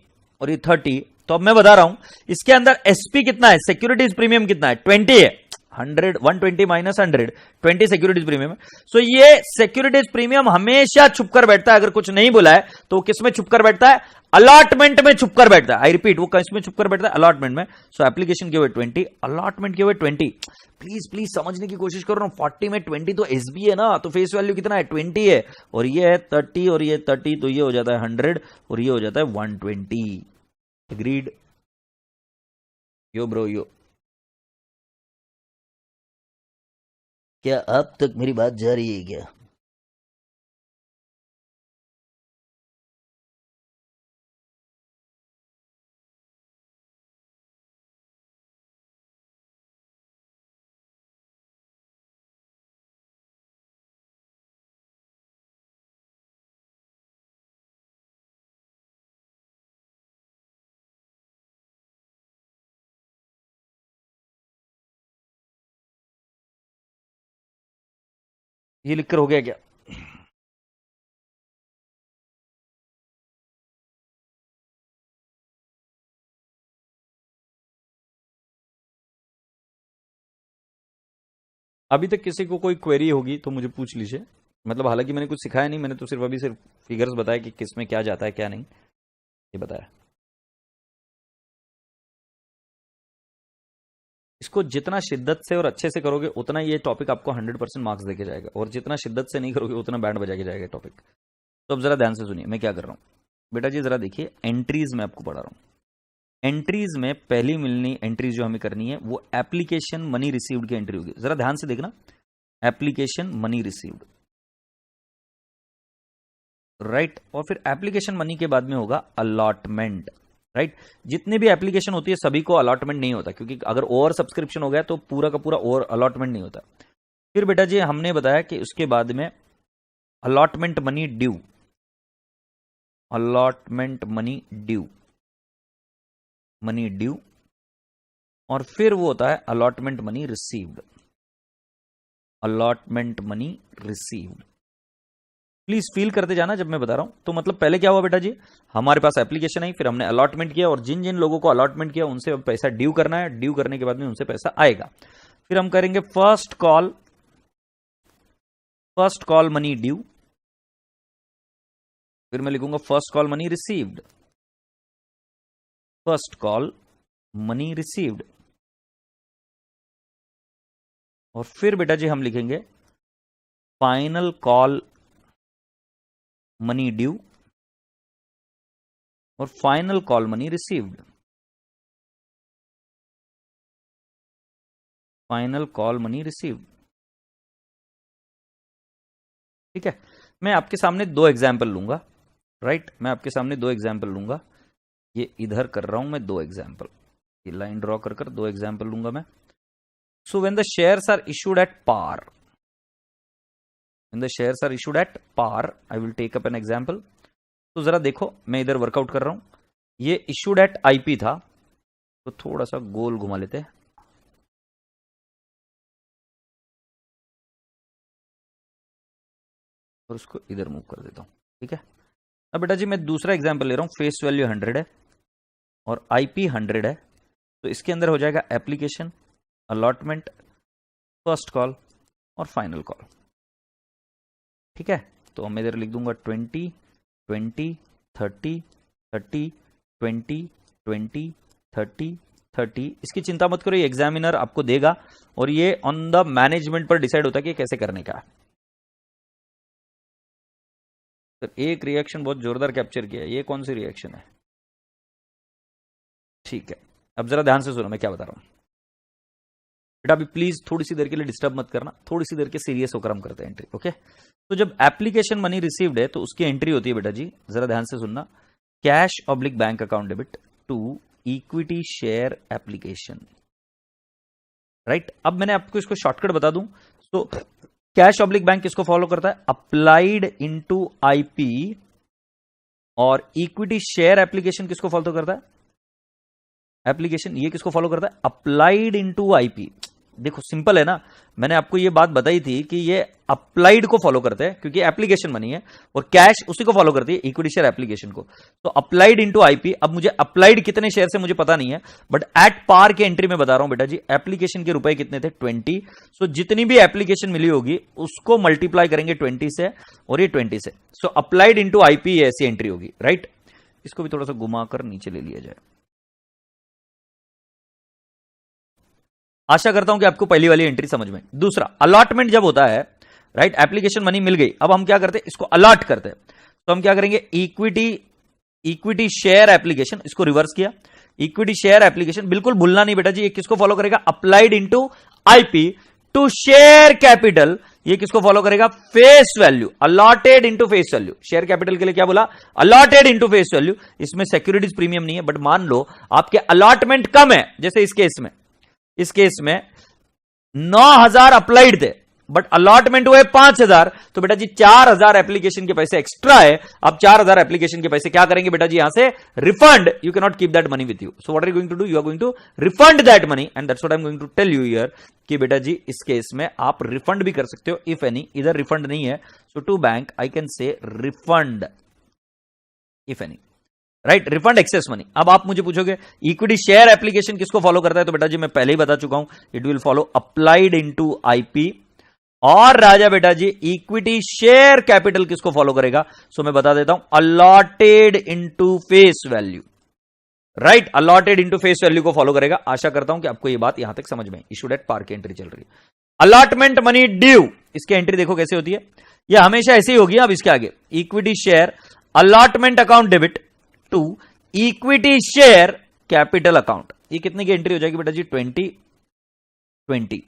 और ये 30। तो अब मैं बता रहा हूं इसके अंदर एसपी कितना है, सिक्योरिटीज प्रीमियम कितना है, 20 है। 100 120 माइनस 100 20 सिक्योरिटीज प्रीमियम। सो ये सिक्योरिटीज प्रीमियम हमेशा छुप कर बैठता है। अगर कुछ नहीं बोला है तो किस में छुप कर बैठता है? अलॉटमेंट में छुप कर बैठता है। आई रिपीट, वो किस में छुप कर बैठता है? अलॉटमेंट में। सो एप्लीकेशन के हुए 20, अलॉटमेंट के हुए 20। प्लीज प्लीज समझने की कोशिश करो ना, 40 में 20 तो एसबी है ना, तो फेस वैल्यू कितना है? 20 है, और ये है 30 और ये 30, तो ये हो जाता है 100 और ये हो जाता है 120। एग्रीड? यो ब्रो यो। क्या अब तक मेरी बात जा रही है क्या? ये लिखकर हो गया क्या? अभी तक किसी को कोई क्वेरी होगी तो मुझे पूछ लीजिए। मतलब हालांकि मैंने कुछ सिखाया नहीं, मैंने तो सिर्फ अभी सिर्फ फिगर्स बताया कि किस में क्या जाता है क्या नहीं, ये बताया। इसको जितना शिद्दत से और अच्छे से करोगे उतना ये टॉपिक आपको 100% मार्क्स देके जाएगा, और जितना शिद्दत से नहीं करोगे उतना बैंड बजा के जाएगा टॉपिक। तो अब जरा ध्यान से सुनिए मैं क्या कर रहा हूं। बेटा जी जरा देखिए, एंट्रीज में आपको पढ़ा रहा हूं। एंट्रीज में पहली मिलनी एंट्रीज जो हमें करनी है वो एप्लीकेशन मनी रिसीव्ड की एंट्री होगी। जरा ध्यान से देखना, एप्लीकेशन मनी रिसीव्ड, राइट। और फिर एप्लीकेशन मनी के बाद में होगा अलॉटमेंट, राइट। जितने भी एप्लीकेशन होती है सभी को अलॉटमेंट नहीं होता, क्योंकि अगर ओवर सब्सक्रिप्शन हो गया तो पूरा का पूरा ओवर अलॉटमेंट नहीं होता। फिर बेटा जी हमने बताया कि उसके बाद में allotment money due, allotment money due, money due, और फिर वो होता है allotment money received, allotment money received. Please feel करते जाना जब मैं बता रहा हूं। तो मतलब पहले क्या हुआ बेटा जी, हमारे पास एप्लीकेशन आई, फिर हमने अलॉटमेंट किया, और जिन जिन लोगों को अलॉटमेंट किया उनसे पैसा ड्यू करना है, ड्यू करने के बाद में उनसे पैसा आएगा। फिर हम करेंगे फर्स्ट कॉल मनी ड्यू, फिर मैं लिखूंगा first call money received, first call money received, और फिर बेटा जी हम लिखेंगे फाइनल कॉल मनी ड्यू और final call money received, final call money received. ठीक है, मैं आपके सामने दो एग्जाम्पल लूंगा, राइट। मैं आपके सामने दो एग्जाम्पल लूंगा, ये इधर कर रहा हूं मैं दो एग्जाम्पल, ये लाइन ड्रॉ कर कर दो एग्जाम्पल लूंगा मैं। So when the shares are issued at par, when the shares are issued at par, I will take up an example। तो जरा देखो मैं इधर वर्कआउट कर रहा हूं, ये इशूड एट आईपी था, तो थोड़ा सा गोल घुमा लेते हैं, और उसको इधर मूव कर देता हूं। ठीक है, अब बेटा जी मैं दूसरा एग्जांपल ले रहा हूं, फेस वैल्यू 100 है और आईपी 100 है, तो इसके अंदर हो जाएगा एप्लीकेशन, अलॉटमेंट, फर्स्ट कॉल और फाइनल कॉल। ठीक है, तो मैं इधर लिख दूंगा 20 20 30 30 20 20 30 30। इसकी चिंता मत करो, ये एग्जामिनर आपको देगा और ये ऑन द मैनेजमेंट पर डिसाइड होता है कि कैसे करने का है। तो एक रिएक्शन बहुत जोरदार कैप्चर किया, ये कौन सी रिएक्शन है? ठीक है, अब जरा ध्यान से सुनो मैं क्या बता रहा हूं। बेटा अभी प्लीज थोड़ी सी देर के लिए डिस्टर्ब मत करना, थोड़ी सी देर के सीरियस होकर हम करते हैं एंट्री। ओके, तो जब एप्लीकेशन मनी रिसीव्ड है तो उसकी एंट्री होती है बेटा जी, जरा ध्यान से सुनना, cash oblique bank account debit to equity share application, right. अब मैंने आपको इसको शॉर्टकट बता दूं, तो कैश ऑब्लिक बैंक किसको फॉलो करता है? अप्लाइड इनटू आईपी, और इक्विटी शेयर एप्लीकेशन किसको फॉलो करता है? एप्लीकेशन ये किसको फॉलो करता है? Applied into IP. देखो सिंपल है ना, मैंने आपको ये बात बताई थी कि ये अप्लाइड को फॉलो करते हैं क्योंकि एप्लीकेशन मनी है, और कैश उसी को फॉलो करती है, इक्विटी शेयर एप्लीकेशन को। तो अप्लाइड इंटू आईपी, अब मुझे अप्लाइड कितने शेयर से मुझे पता नहीं है, बट एट पार के एंट्री में बता रहा हूं बेटा जी, एप्लीकेशन के रुपए कितने थे 20। सो जितनी भी एप्लीकेशन मिली होगी उसको मल्टीप्लाई करेंगे 20 से और ये 20 से। सो अप्लाइड इंटू आईपी ऐसी एंट्री होगी, राइट। इसको भी थोड़ा सा घुमाकर नीचे ले लिया जाए। आशा करता हूं कि आपको पहली वाली एंट्री समझ में। दूसरा, अलॉटमेंट जब होता है, राइट, एप्लीकेशन मनी मिल गई, अब हम क्या करते हैं, इसको अलॉट करते हैं। तो हम क्या करेंगे, इक्विटी शेयर एप्लीकेशन, इसको रिवर्स किया, इक्विटी शेयर एप्लीकेशन, बिल्कुल भूलना नहीं बेटा जी, ये किसको फॉलो करेगा, applied into IP to share capital, ये किसको फॉलो करेगा, face value, allotted into face value. Share capital के लिए क्या बोला, अलॉटेड इंटू फेस वैल्यू। इसमें सिक्योरिटीज प्रीमियम नहीं है, बट मान लो आपके अलॉटमेंट कम है, जैसे इस केस में 9,000 अप्लाइड थे बट अलॉटमेंट हुए 5,000, तो बेटा जी 4,000 एप्लीकेशन के पैसे एक्स्ट्रा है। अब 4,000 एप्लीकेशन के पैसे क्या करेंगे बेटा जी, यहां से refund, you can not keep that money with you. So what are you going to do, you are going to refund that money, and that's what I am going to tell you here कि बेटा जी इस case में आप refund भी कर सकते हो इफ एनी। इधर रिफंड नहीं है, so to bank I can say refund if any, right, refund excess money. अब आप मुझे पूछोगे इक्विटी शेयर एप्लीकेशन किसको फॉलो करता है, तो बेटा जी मैं पहले ही बता चुका हूं, it will follow applied into IP. और राजा बेटा जी इक्विटी शेयर कैपिटल किसको फॉलो करेगा, सो मैं बता देता हूं, allotted into face value, right, allotted into face value को फॉलो करेगा। आशा करता हूं कि आपको यह बात यहां तक समझ में, इशूड एट पार की एंट्री चल रही है। अलॉटमेंट मनी ड्यू, इसकी एंट्री देखो कैसे होती है, यह हमेशा ऐसे ही होगी। अब इसके आगे equity share allotment account debit to equity share capital account, ये कितने की एंट्री हो जाएगी बेटा जी, 20,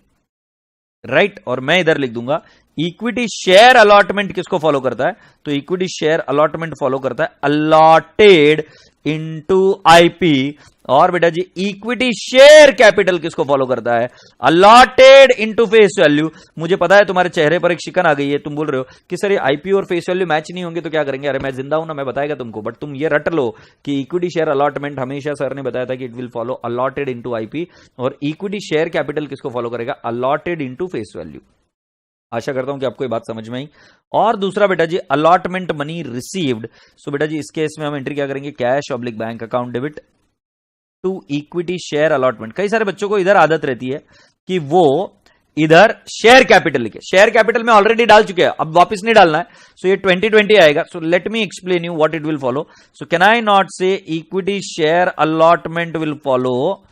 राइट। और मैं इधर लिख दूंगा इक्विटी शेयर अलॉटमेंट किसको फॉलो करता है, तो इक्विटी शेयर अलॉटमेंट फॉलो करता है अलॉटेड इनटू आईपी। और बेटा जी इक्विटी शेयर कैपिटल किसको फॉलो करता है, अलॉटेड इनटू फेस वैल्यू। मुझे पता है तुम्हारे चेहरे पर एक शिकन आ गई है, तुम बोल रहे हो कि सर ये आईपी और फेस वैल्यू मैच नहीं होंगे तो क्या करेंगे। अरे मैं जिंदा हूं ना, मैं बताएगा तुमको, बट तुम ये रट लो कि इक्विटी शेयर अलॉटमेंट हमेशा सर ने बताया था कि it will follow allotted into IP, और इक्विटी शेयर कैपिटल किसको फॉलो करेगा, अलॉटेड इनटू फेस वैल्यू। आशा करता हूं कि आपको ये बात समझ में आई। और दूसरा बेटा जी अलॉटमेंट मनी रिसीव्ड, सो बेटा जी इस केस में हम एंट्री क्या करेंगे, cash oblique bank account debit to equity share allotment. कई सारे बच्चों को इधर आदत रहती है कि वो इधर शेयर कैपिटल लिखे, शेयर कैपिटल में ऑलरेडी डाल चुके हैं, अब वापस नहीं डालना है, सो ये 2020 आएगा। So let me explain you what it will follow. So can I not say equity share allotment will follow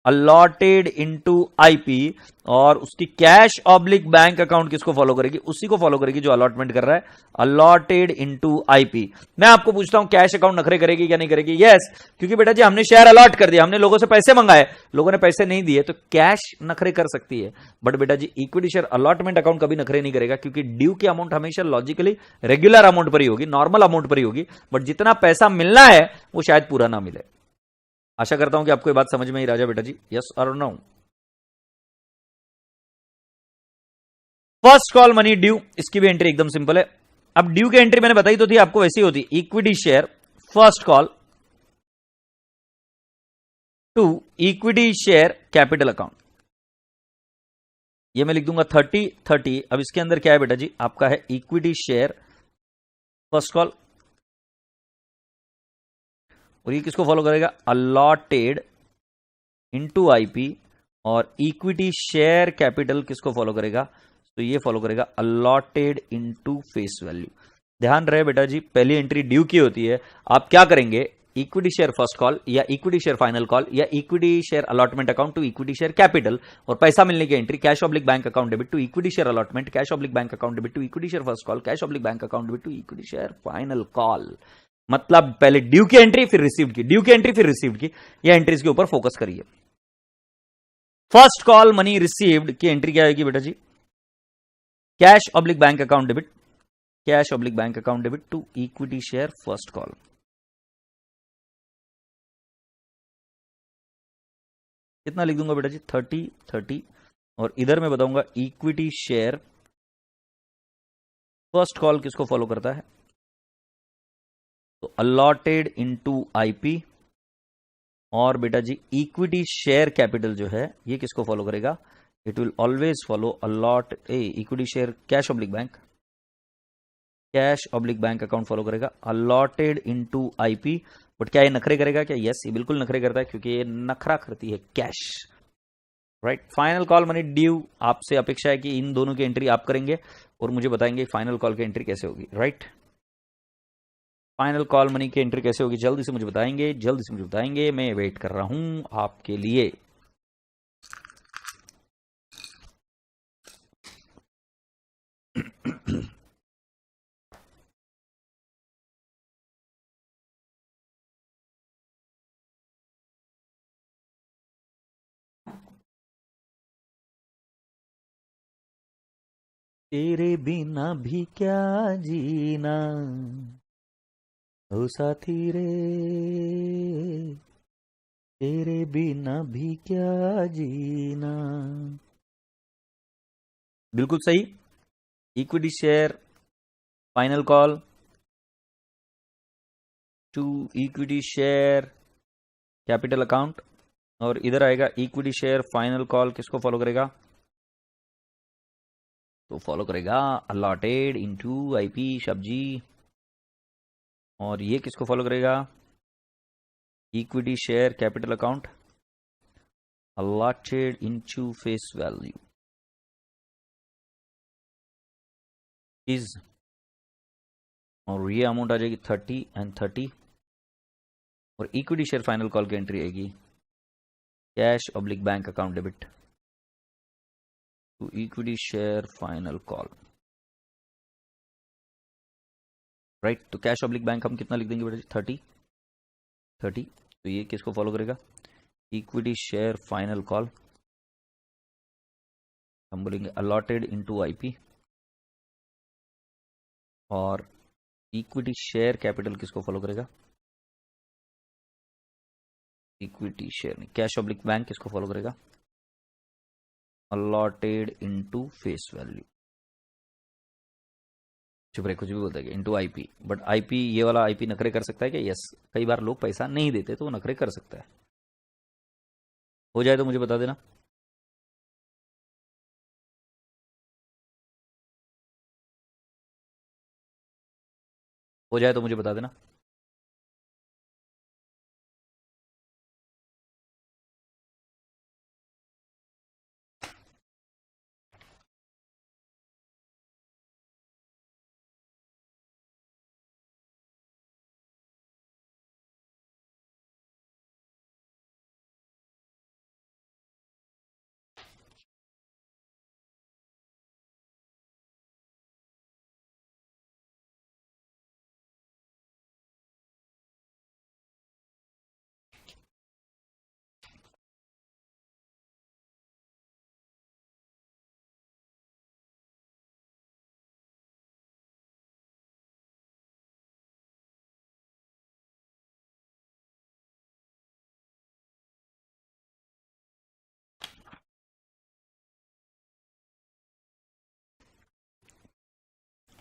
allotted into IP, और उसकी कैश ऑब्लिक बैंक अकाउंट किसको फॉलो करेगी, उसी को फॉलो करेगी जो अलॉटमेंट कर रहा है, अलॉटेड इनटू आईपी। मैं आपको पूछता हूं कैश अकाउंट नखरे करेगी क्या नहीं करेगी, यस, क्योंकि बेटा जी हमने शेयर अलॉट कर दिया, हमने लोगों से पैसे मंगाए, लोगों ने पैसे नहीं दिए, तो कैश नखरे कर सकती है। बट बेटा जी इक्विटी शेयर अलॉटमेंट अकाउंट कभी नखरे नहीं करेगा, क्योंकि ड्यू की अमाउंट हमेशा लॉजिकली रेगुलर अमाउंट पर ही होगी, नॉर्मल अमाउंट पर ही होगी, बट जितना पैसा मिलना है वो शायद पूरा ना मिले। आशा करता हूं कि आपको ये बात समझ में आई राजा बेटा जी, यस और no. First call money due, इसकी भी एंट्री एकदम सिंपल है। अब ड्यू की एंट्री मैंने बताई तो थी आपको, वैसी होती equity share first call to equity share capital account, ये मैं लिख दूंगा 30-30। अब इसके अंदर क्या है बेटा जी, आपका है इक्विटी शेयर फर्स्ट कॉल, और ये किसको फॉलो करेगा, अलॉटेड इनटू आईपी, और इक्विटी शेयर कैपिटल किसको फॉलो करेगा, तो ये फॉलो करेगा अलॉटेड इनटू फेस वैल्यू। ध्यान रहे बेटा जी पहली एंट्री ड्यू की होती है, आप क्या करेंगे, इक्विटी शेयर फर्स्ट कॉल या इक्विटी शेयर फाइनल कॉल या equity share allotment account to equity share capital, और पैसा मिलने की entry cash oblique bank account debit to equity share allotment, cash oblique bank account debit to equity share first call, cash oblique bank account debit to equity share final call. मतलब पहले due की entry फिर received की, due की entry फिर received की, ये entries के ऊपर फोकस करिए। फर्स्ट कॉल मनी रिसीव्ड की एंट्री क्या आएगी बेटा जी, cash oblique bank account debit, cash oblique bank account debit to equity share first call. कितना लिख दूंगा बेटा जी, 30-30, और इधर मैं बताऊंगा इक्विटी शेयर फर्स्ट कॉल किसको फॉलो करता है, तो अलॉटेड इनटू आईपी, और बेटा जी इक्विटी शेयर कैपिटल जो है ये किसको फॉलो करेगा? It will always follow allot equity share cash oblique bank, cash oblique bank account follow करेगा अलॉटेड इनटू आईपी। बट क्या ये नखरे करेगा क्या? यस, ये बिल्कुल नखरे करता है क्योंकि ये नखरा करती है cash, right. Final call money due, आपसे अपेक्षा है कि इन दोनों की एंट्री आप करेंगे और मुझे बताएंगे फाइनल कॉल की एंट्री कैसे होगी, राइट। फाइनल कॉल मनी की एंट्री कैसे होगी जल्दी से मुझे बताएंगे, जल्दी से मुझे बताएंगे, मैं वेट कर रहा हूं आपके लिए। तेरे बिना भी क्या जीना ओ साथी रे, तेरे बिना भी क्या जीना। बिल्कुल सही। Equity share final call to equity share capital account, और इधर आएगा इक्विटी शेयर फाइनल कॉल किसको फॉलो करेगा? तो फॉलो करेगा अलॉटेड इनटू आईपी सब्जी। और ये किसको फॉलो करेगा? Equity share capital account allotted into face value is, और ये अमाउंट आ जाएगी 30 एंड 30। और इक्विटी शेयर फाइनल कॉल की एंट्री आएगी cash oblique bank account debit to equity share final call, right. तो कैश ऑब्लिक बैंक हम कितना लिख देंगे बेटा? 30। तो ये किसको फॉलो करेगा? इक्विटी शेयर फाइनल कॉल, हम बोलेंगे अलॉटेड इनटू आईपी। और इक्विटी शेयर कैपिटल किसको फॉलो करेगा? इक्विटी शेयर नहीं, कैश ऑब्लिक बैंक किसको फॉलो करेगा? Allotted into face value. चुप रहे, कुछ भी बोलता है इनटू आईपी, बट आईपी ये वाला आईपी नखरे कर सकता है क्या? यस, कई बार लोग पैसा नहीं देते तो वो नखरे कर सकता है। हो जाए तो मुझे बता देना। हो जाए तो मुझे बता देना।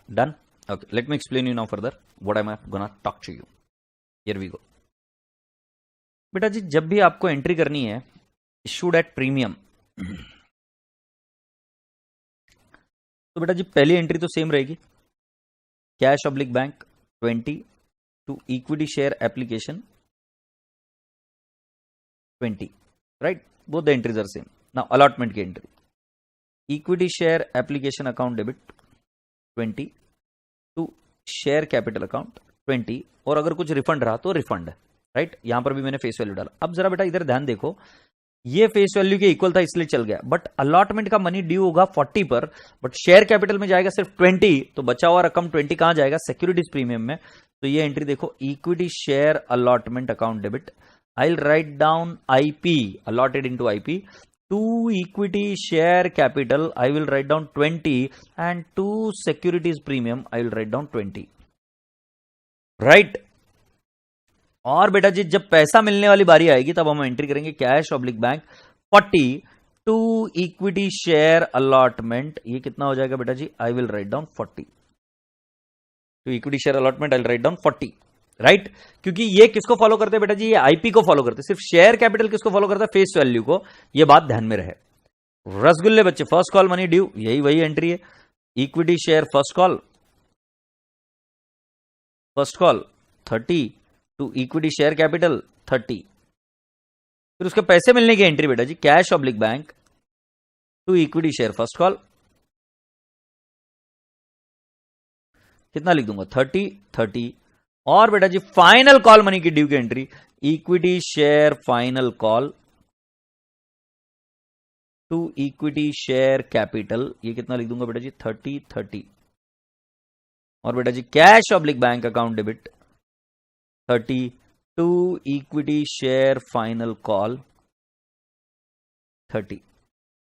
Done? Okay, let me explain you now further what I'm gonna talk to you. Here we go. बेटा जी जब भी आपको एंट्री करनी है इशूड एट प्रीमियम, तो बेटा जी पहली एंट्री तो सेम रहेगी, cash oblique bank 20 to equity share application 20, right. Both the entries are same. Now allotment की entry, equity share application account debit 20 to share capital account 20, और अगर कुछ रिफंड रहा तो रिफंड, राइट। यहां पर भी मैंने फेस वैल्यू डाला। अब जरा बेटा इधर ध्यान देखो, ये फेस वैल्यू के इक्वल था इसलिए चल गया, बट अलॉटमेंट का मनी ड्यू होगा 40 पर, बट शेयर कैपिटल में जाएगा सिर्फ 20, तो बचा हुआ रकम 20 कहां जाएगा? सिक्योरिटीज प्रीमियम में। तो ये एंट्री देखो, equity share allotment account debit, I will write down IP allotted into IP to equity share capital, I will write down 20 and to securities premium I will write down 20, right. और बेटा जी जब पैसा मिलने वाली बारी आएगी तब हम एंट्री करेंगे cash oblique bank 40 to equity share allotment, ये कितना हो जाएगा बेटा जी? I will write down 40 to equity share allotment, I will write down 40, right क्योंकि ये किसको फॉलो करते हैं बेटा जी, ये आईपी को फॉलो करते हैं। सिर्फ शेयर कैपिटल किसको फॉलो करता है, फेस वैल्यू को। ये बात ध्यान में रहे। रसगुल्ले बच्चे, फर्स्ट कॉल मनी ड्यू, यही वही एंट्री है। Equity share first call 30 to equity share capital 30। फिर उसके पैसे मिलने की एंट्री बेटा जी, cash oblique bank to equity share first call, कितना लिख दूंगा 30। और बेटा जी फाइनल कॉल मनी की ड्यू की entry, equity share final call to equity share capital, ये कितना लिख दूंगा बेटा जी 30। और बेटा जी cash oblique bank account debit 30 to equity share final call 30।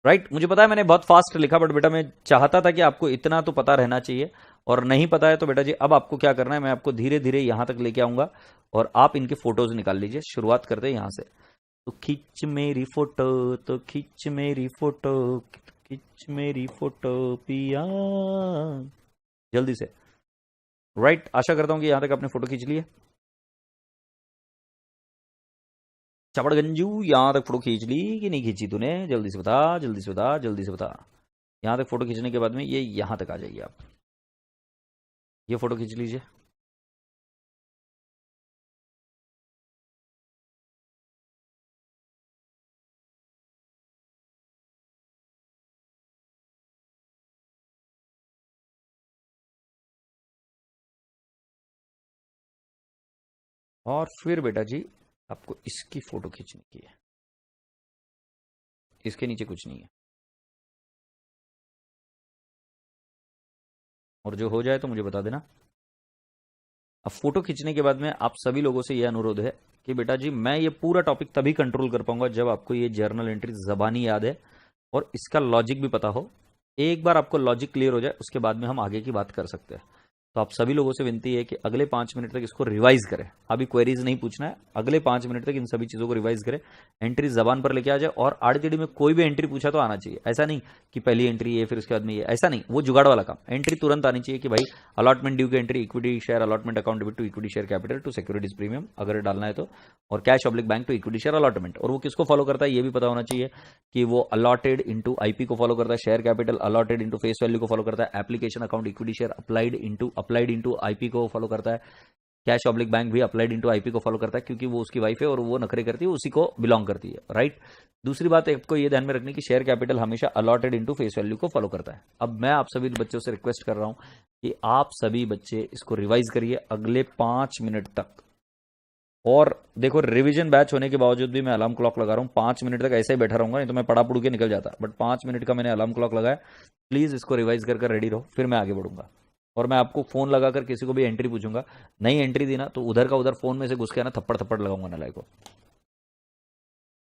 Right मुझे पता है मैंने बहुत फास्ट लिखा, बट बेटा मैं चाहता था कि आपको इतना तो पता रहना चाहिए। और नहीं पता है तो बेटा जी अब आपको क्या करना है, मैं आपको धीरे धीरे यहां तक लेके आऊंगा और आप इनके फोटोज निकाल लीजिए। शुरुआत करते हैं यहां से। तो खींच मेरी फोटो, तो खींच मेरी फोटो, खींच मेरी फोटो पिया, जल्दी से। राइट आशा करता हूं कि यहां तक आपने फोटो खींच ली है। चपड़गंजू यहां तक फोटो खींच ली कि नहीं खींची तूने, जल्दी से बता, जल्दी से बता, जल्दी से बता। यहां तक फोटो खींचने के बाद में ये यहां तक आ जाइए आप, ये फोटो खींच लीजिए। और फिर बेटा जी आपको इसकी फोटो खींचने की है, इसके नीचे कुछ नहीं है। और जो हो जाए तो मुझे बता देना। अब फोटो खींचने के बाद में आप सभी लोगों से यह अनुरोध है कि बेटा जी मैं ये पूरा टॉपिक तभी कंट्रोल कर पाऊंगा जब आपको ये जर्नल एंट्री जबानी याद है और इसका लॉजिक भी पता हो। एक बार आपको लॉजिक क्लियर हो जाए उसके बाद में हम आगे की बात कर सकते हैं। तो आप सभी लोगों से विनती है कि अगले 5 मिनट तक इसको रिवाइज करें। अभी क्वेरीज नहीं पूछना है, अगले 5 मिनट तक इन सभी चीजों को रिवाइज करें, एंट्री जबान पर लेके आ जाए। और आड़ी टेढ़ी में कोई भी एंट्री पूछा तो आना चाहिए। ऐसा नहीं कि पहली एंट्री ये फिर उसके बाद में ये, ऐसा नहीं, वो जुगाड़ वाला काम। एंट्री तुरंत आनी चाहिए कि भाई अलॉटमेंट ड्यू की entry, equity share allotment account debit to equity share capital to securities premium अगर डालना है तो, और cash oblique bank to equity share allotment. और वो किसको फॉलो करता है ये भी पता होना चाहिए कि वो अलॉटेड इंटू आईपी को फॉलो करता है, share capital allotted into face value को फॉलो करता है, application account equity share applied into IP को फॉलो करता है, कैश ऑब्लिक बैंक भी अप्लाइड इंटू आईपी को फॉलो करता है क्योंकि वो उसकी वाइफ है और वो नखरे करती है, उसी को बिलोंग करती है। राइट दूसरी बात आपको ये ध्यान में रखनी कि शेयर कैपिटल हमेशा अलॉटेड इंटू फेस वैल्यू को फॉलो करता है। अब मैं आप सभी बच्चों से रिक्वेस्ट कर रहा हूं कि आप सभी बच्चे इसको रिवाइज करिए अगले 5 मिनट तक। और देखो रिवीजन बैच होने के बावजूद भी मैं अलार्म क्लॉक लगा रहा हूँ, 5 मिनट तक ऐसे ही बैठा रहूंगा, नहीं तो मैं पढ़ा पढ़ के निकल जाता। बट 5 मिनट का मैंने अलार्म क्लॉक लगाया। प्लीज इसको रिवाइज कर रेडी रहो, फिर मैं आगे बढ़ूंगा। और मैं आपको फोन लगाकर किसी को भी एंट्री पूछूंगा, नई एंट्री दी ना तो उधर का उधर फोन में से घुस के ना थप्पड़ थप्पड़ लगाऊंगा नालायक को।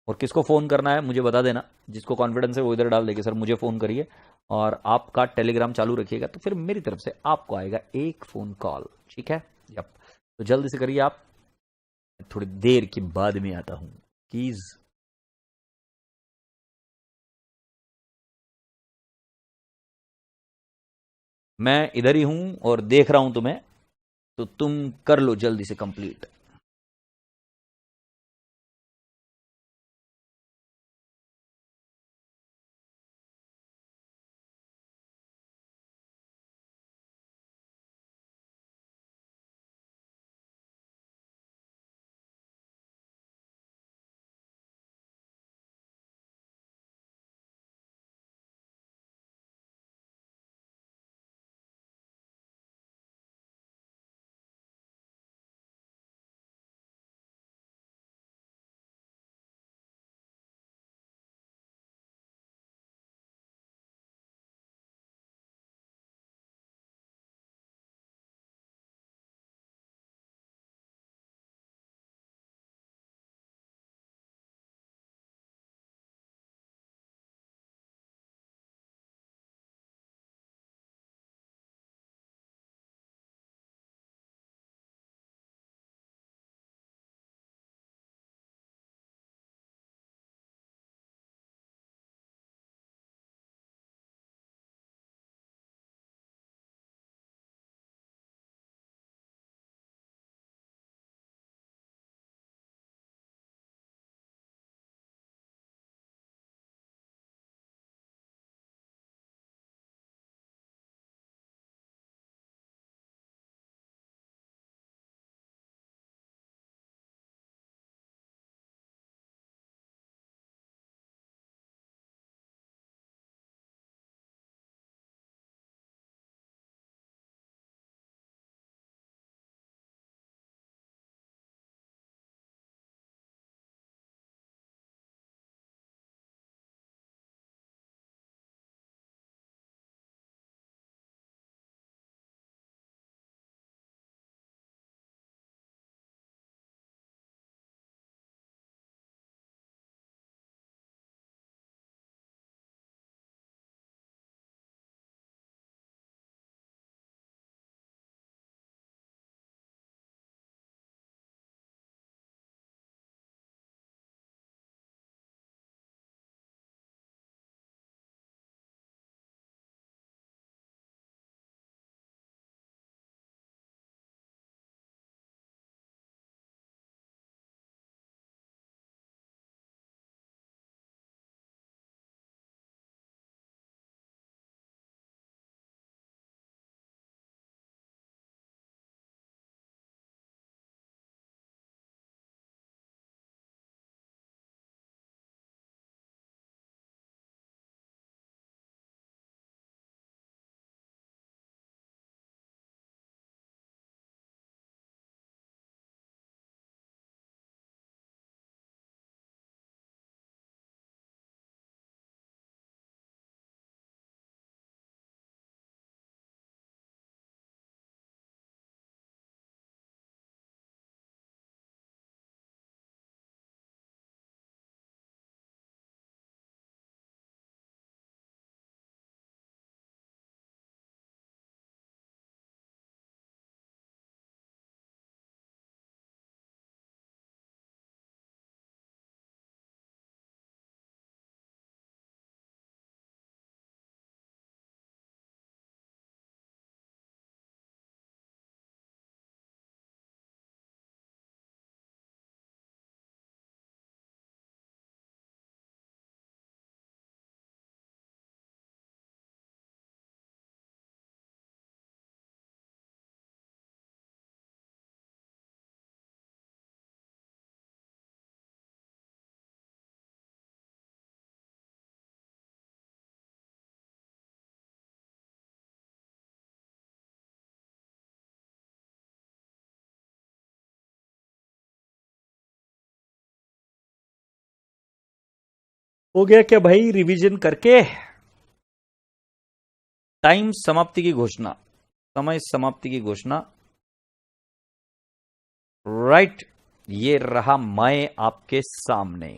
और किसको फोन करना है मुझे बता देना, जिसको कॉन्फिडेंस है वो इधर डाल देगी सर मुझे फोन करिए। और आपका टेलीग्राम चालू रखिएगा तो फिर मेरी तरफ से आपको आएगा एक फोन कॉल, ठीक है। यप तो जल्दी से करिए आप, थोड़ी देर के बाद में आता हूं प्लीज। मैं इधर ही हूं और देख रहा हूं तुम्हें, तो तुम कर लो जल्दी से कंप्लीट। हो गया क्या भाई रिवीजन करके? टाइम समाप्ति की घोषणा, समय समाप्ति की घोषणा। राइट, ये रहा मैं आपके सामने।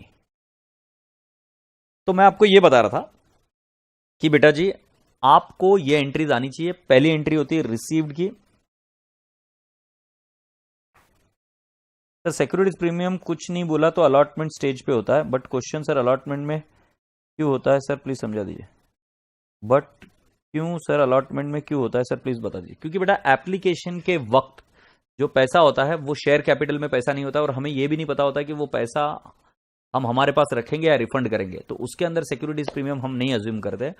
तो मैं आपको ये बता रहा था कि बेटा जी आपको ये एंट्रीज आनी चाहिए। पहली एंट्री होती है रिसीव्ड की। सर सिक्योरिटीज प्रीमियम कुछ नहीं बोला तो अलॉटमेंट स्टेज पे होता है, बट क्वेश्चन सर अलॉटमेंट में क्यों होता है सर, प्लीज समझा दीजिए। बट क्यों सर अलॉटमेंट में क्यों होता है सर, प्लीज बता दीजिए। क्योंकि बेटा एप्लीकेशन के वक्त जो पैसा होता है वो शेयर कैपिटल में पैसा नहीं होता, और हमें यह भी नहीं पता होता कि वो पैसा हम हमारे पास रखेंगे या रिफंड करेंगे, तो उसके अंदर सिक्योरिटीज प्रीमियम हम नहीं अज्यूम करते।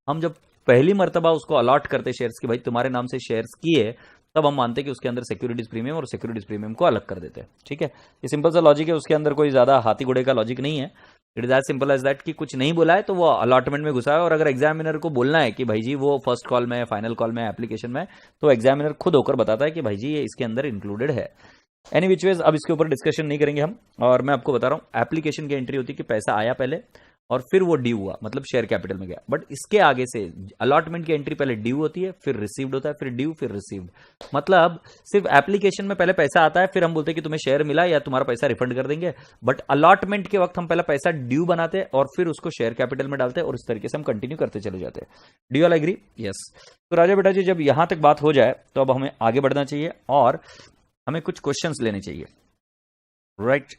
हम जब पहली मर्तबा उसको अलॉट करते शेयर्स की, भाई तुम्हारे नाम से शेयर्स किए, तब हम मानते हैं कि उसके अंदर सिक्योरिटीज प्रीमियम और सिक्योरिटीज प्रीमियम को अलग कर देते हैं। ठीक है, ये सिंपल सा लॉजिक है, उसके अंदर कोई ज्यादा हाथी घोड़े का लॉजिक नहीं है। It is as simple as that कि कुछ नहीं बोला है तो वो अलॉटमेंट में घुसा है, और अगर एग्जामिनर को बोलना है कि भाई जी वो फर्स्ट कॉल में, फाइनल कॉल में, एप्लीकेशन में, तो एग्जामिनर खुद होकर बताता है कि भाई जी ये इसके अंदर इंक्लूडेड है। एनी विच वेज अब इसके ऊपर डिस्कशन नहीं करेंगे हम। और मैं आपको बता रहा हूं एप्लीकेशन की एंट्री होती है कि पैसा आया पहले और फिर वो ड्यू हुआ, मतलब शेयर कैपिटल में गया। बट इसके आगे से अलॉटमेंट की एंट्री पहले ड्यू होती है, फिर रिसीव्ड होता है, फिर ड्यू, फिर रिसीव्ड। मतलब सिर्फ एप्लीकेशन में पहले पैसा आता है, फिर हम बोलते हैं कि तुम्हें शेयर मिला या तुम्हारा पैसा रिफंड कर देंगे। बट अलॉटमेंट के वक्त हम पहले पैसा ड्यू बनाते हैं और फिर उसको शेयर कैपिटल में डालते हैं, और इस तरीके से हम कंटिन्यू करते चले जाते हैं। Do all agree? यस। तो राजा बेटा जी जब यहां तक बात हो जाए तो अब हमें आगे बढ़ना चाहिए और हमें कुछ क्वेश्चंस लेने चाहिए। राइट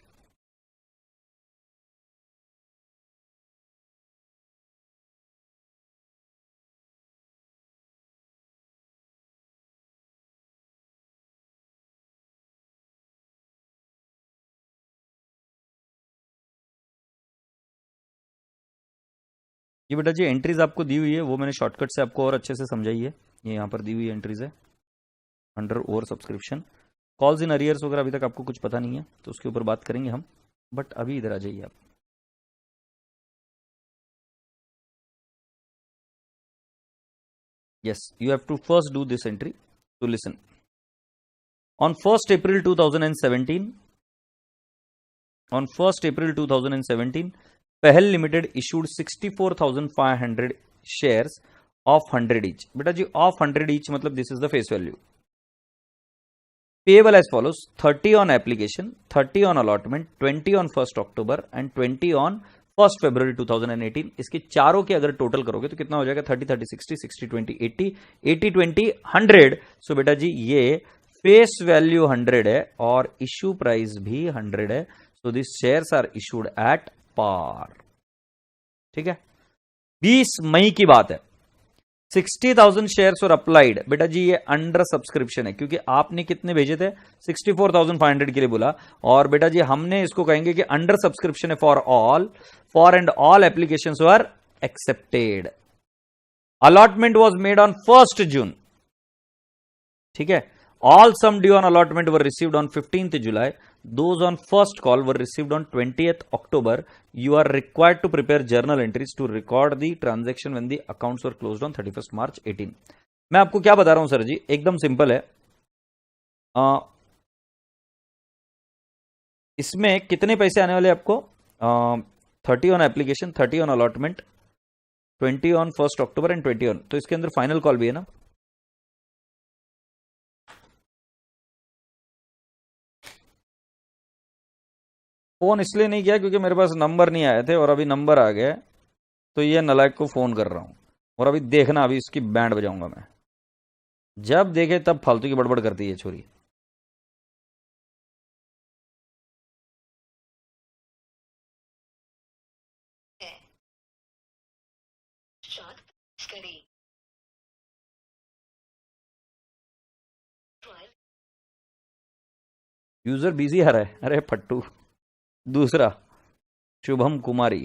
ये बेटा जी एंट्रीज आपको दी हुई है, वो मैंने शॉर्टकट से आपको और अच्छे से समझाई है। ये यहाँ पर दी हुई एंट्रीज है under over subscription. Calls in arrears वगैरह अभी तक आपको कुछ पता नहीं है, तो उसके ऊपर बात करेंगे हम। बट अभी इधर आ जाइए आप। Yes, you have to first do this entry to listen. On 1st April 2017, on 1st April 2017, Pahal limited issued 64,500 shares of 100 each. बेटा जी ऑफ 100 ईच मतलब this is the face value. Payable as follows: 30 on application, 30 on allotment, 20 on 1st October and 20 on 1st February 2018। इसके चारों के अगर total करोगे तो कितना हो जाएगा? 30 30 60 60 20 80 80 20 100। सो बेटा जी ये फेस वैल्यू 100 है और इश्यू प्राइस भी 100 है। So this shares are issued at par. ठीक है, 20 मई की बात है। 60,000 शेयर्स और अप्लाइड। बेटा जी ये अंडर सब्सक्रिप्शन है, क्योंकि आपने कितने भेजे थे? 64,500 के लिए बोला, और बेटा जी हमने इसको कहेंगे कि अंडर सब्सक्रिप्शन है for and all applications were accepted. Allotment was made on 1st June। ठीक है, all sum due on allotment were received on 15th July. Those on first call were received on 20th October. You are required to prepare journal entries to record the transaction when the accounts were closed on 31st March 18। मैं आपको क्या बता रहा हूं sir जी, एकदम simple है। इसमें कितने पैसे आने वाले आपको? 30 on application, 30 on allotment, 20 on 1st October and 20 on, तो इसके अंदर फाइनल कॉल भी है ना। फोन इसलिए नहीं किया क्योंकि मेरे पास नंबर नहीं आए थे, और अभी नंबर आ गया, तो ये नलायक को फोन कर रहा हूं। और अभी देखना, अभी इसकी बैंड बजाऊंगा मैं। जब देखे तब फालतू की बड़बड़ करती है छोरी। यूजर बिजी आ रहा है, अरे फट्टू। दूसरा शुभम कुमारी।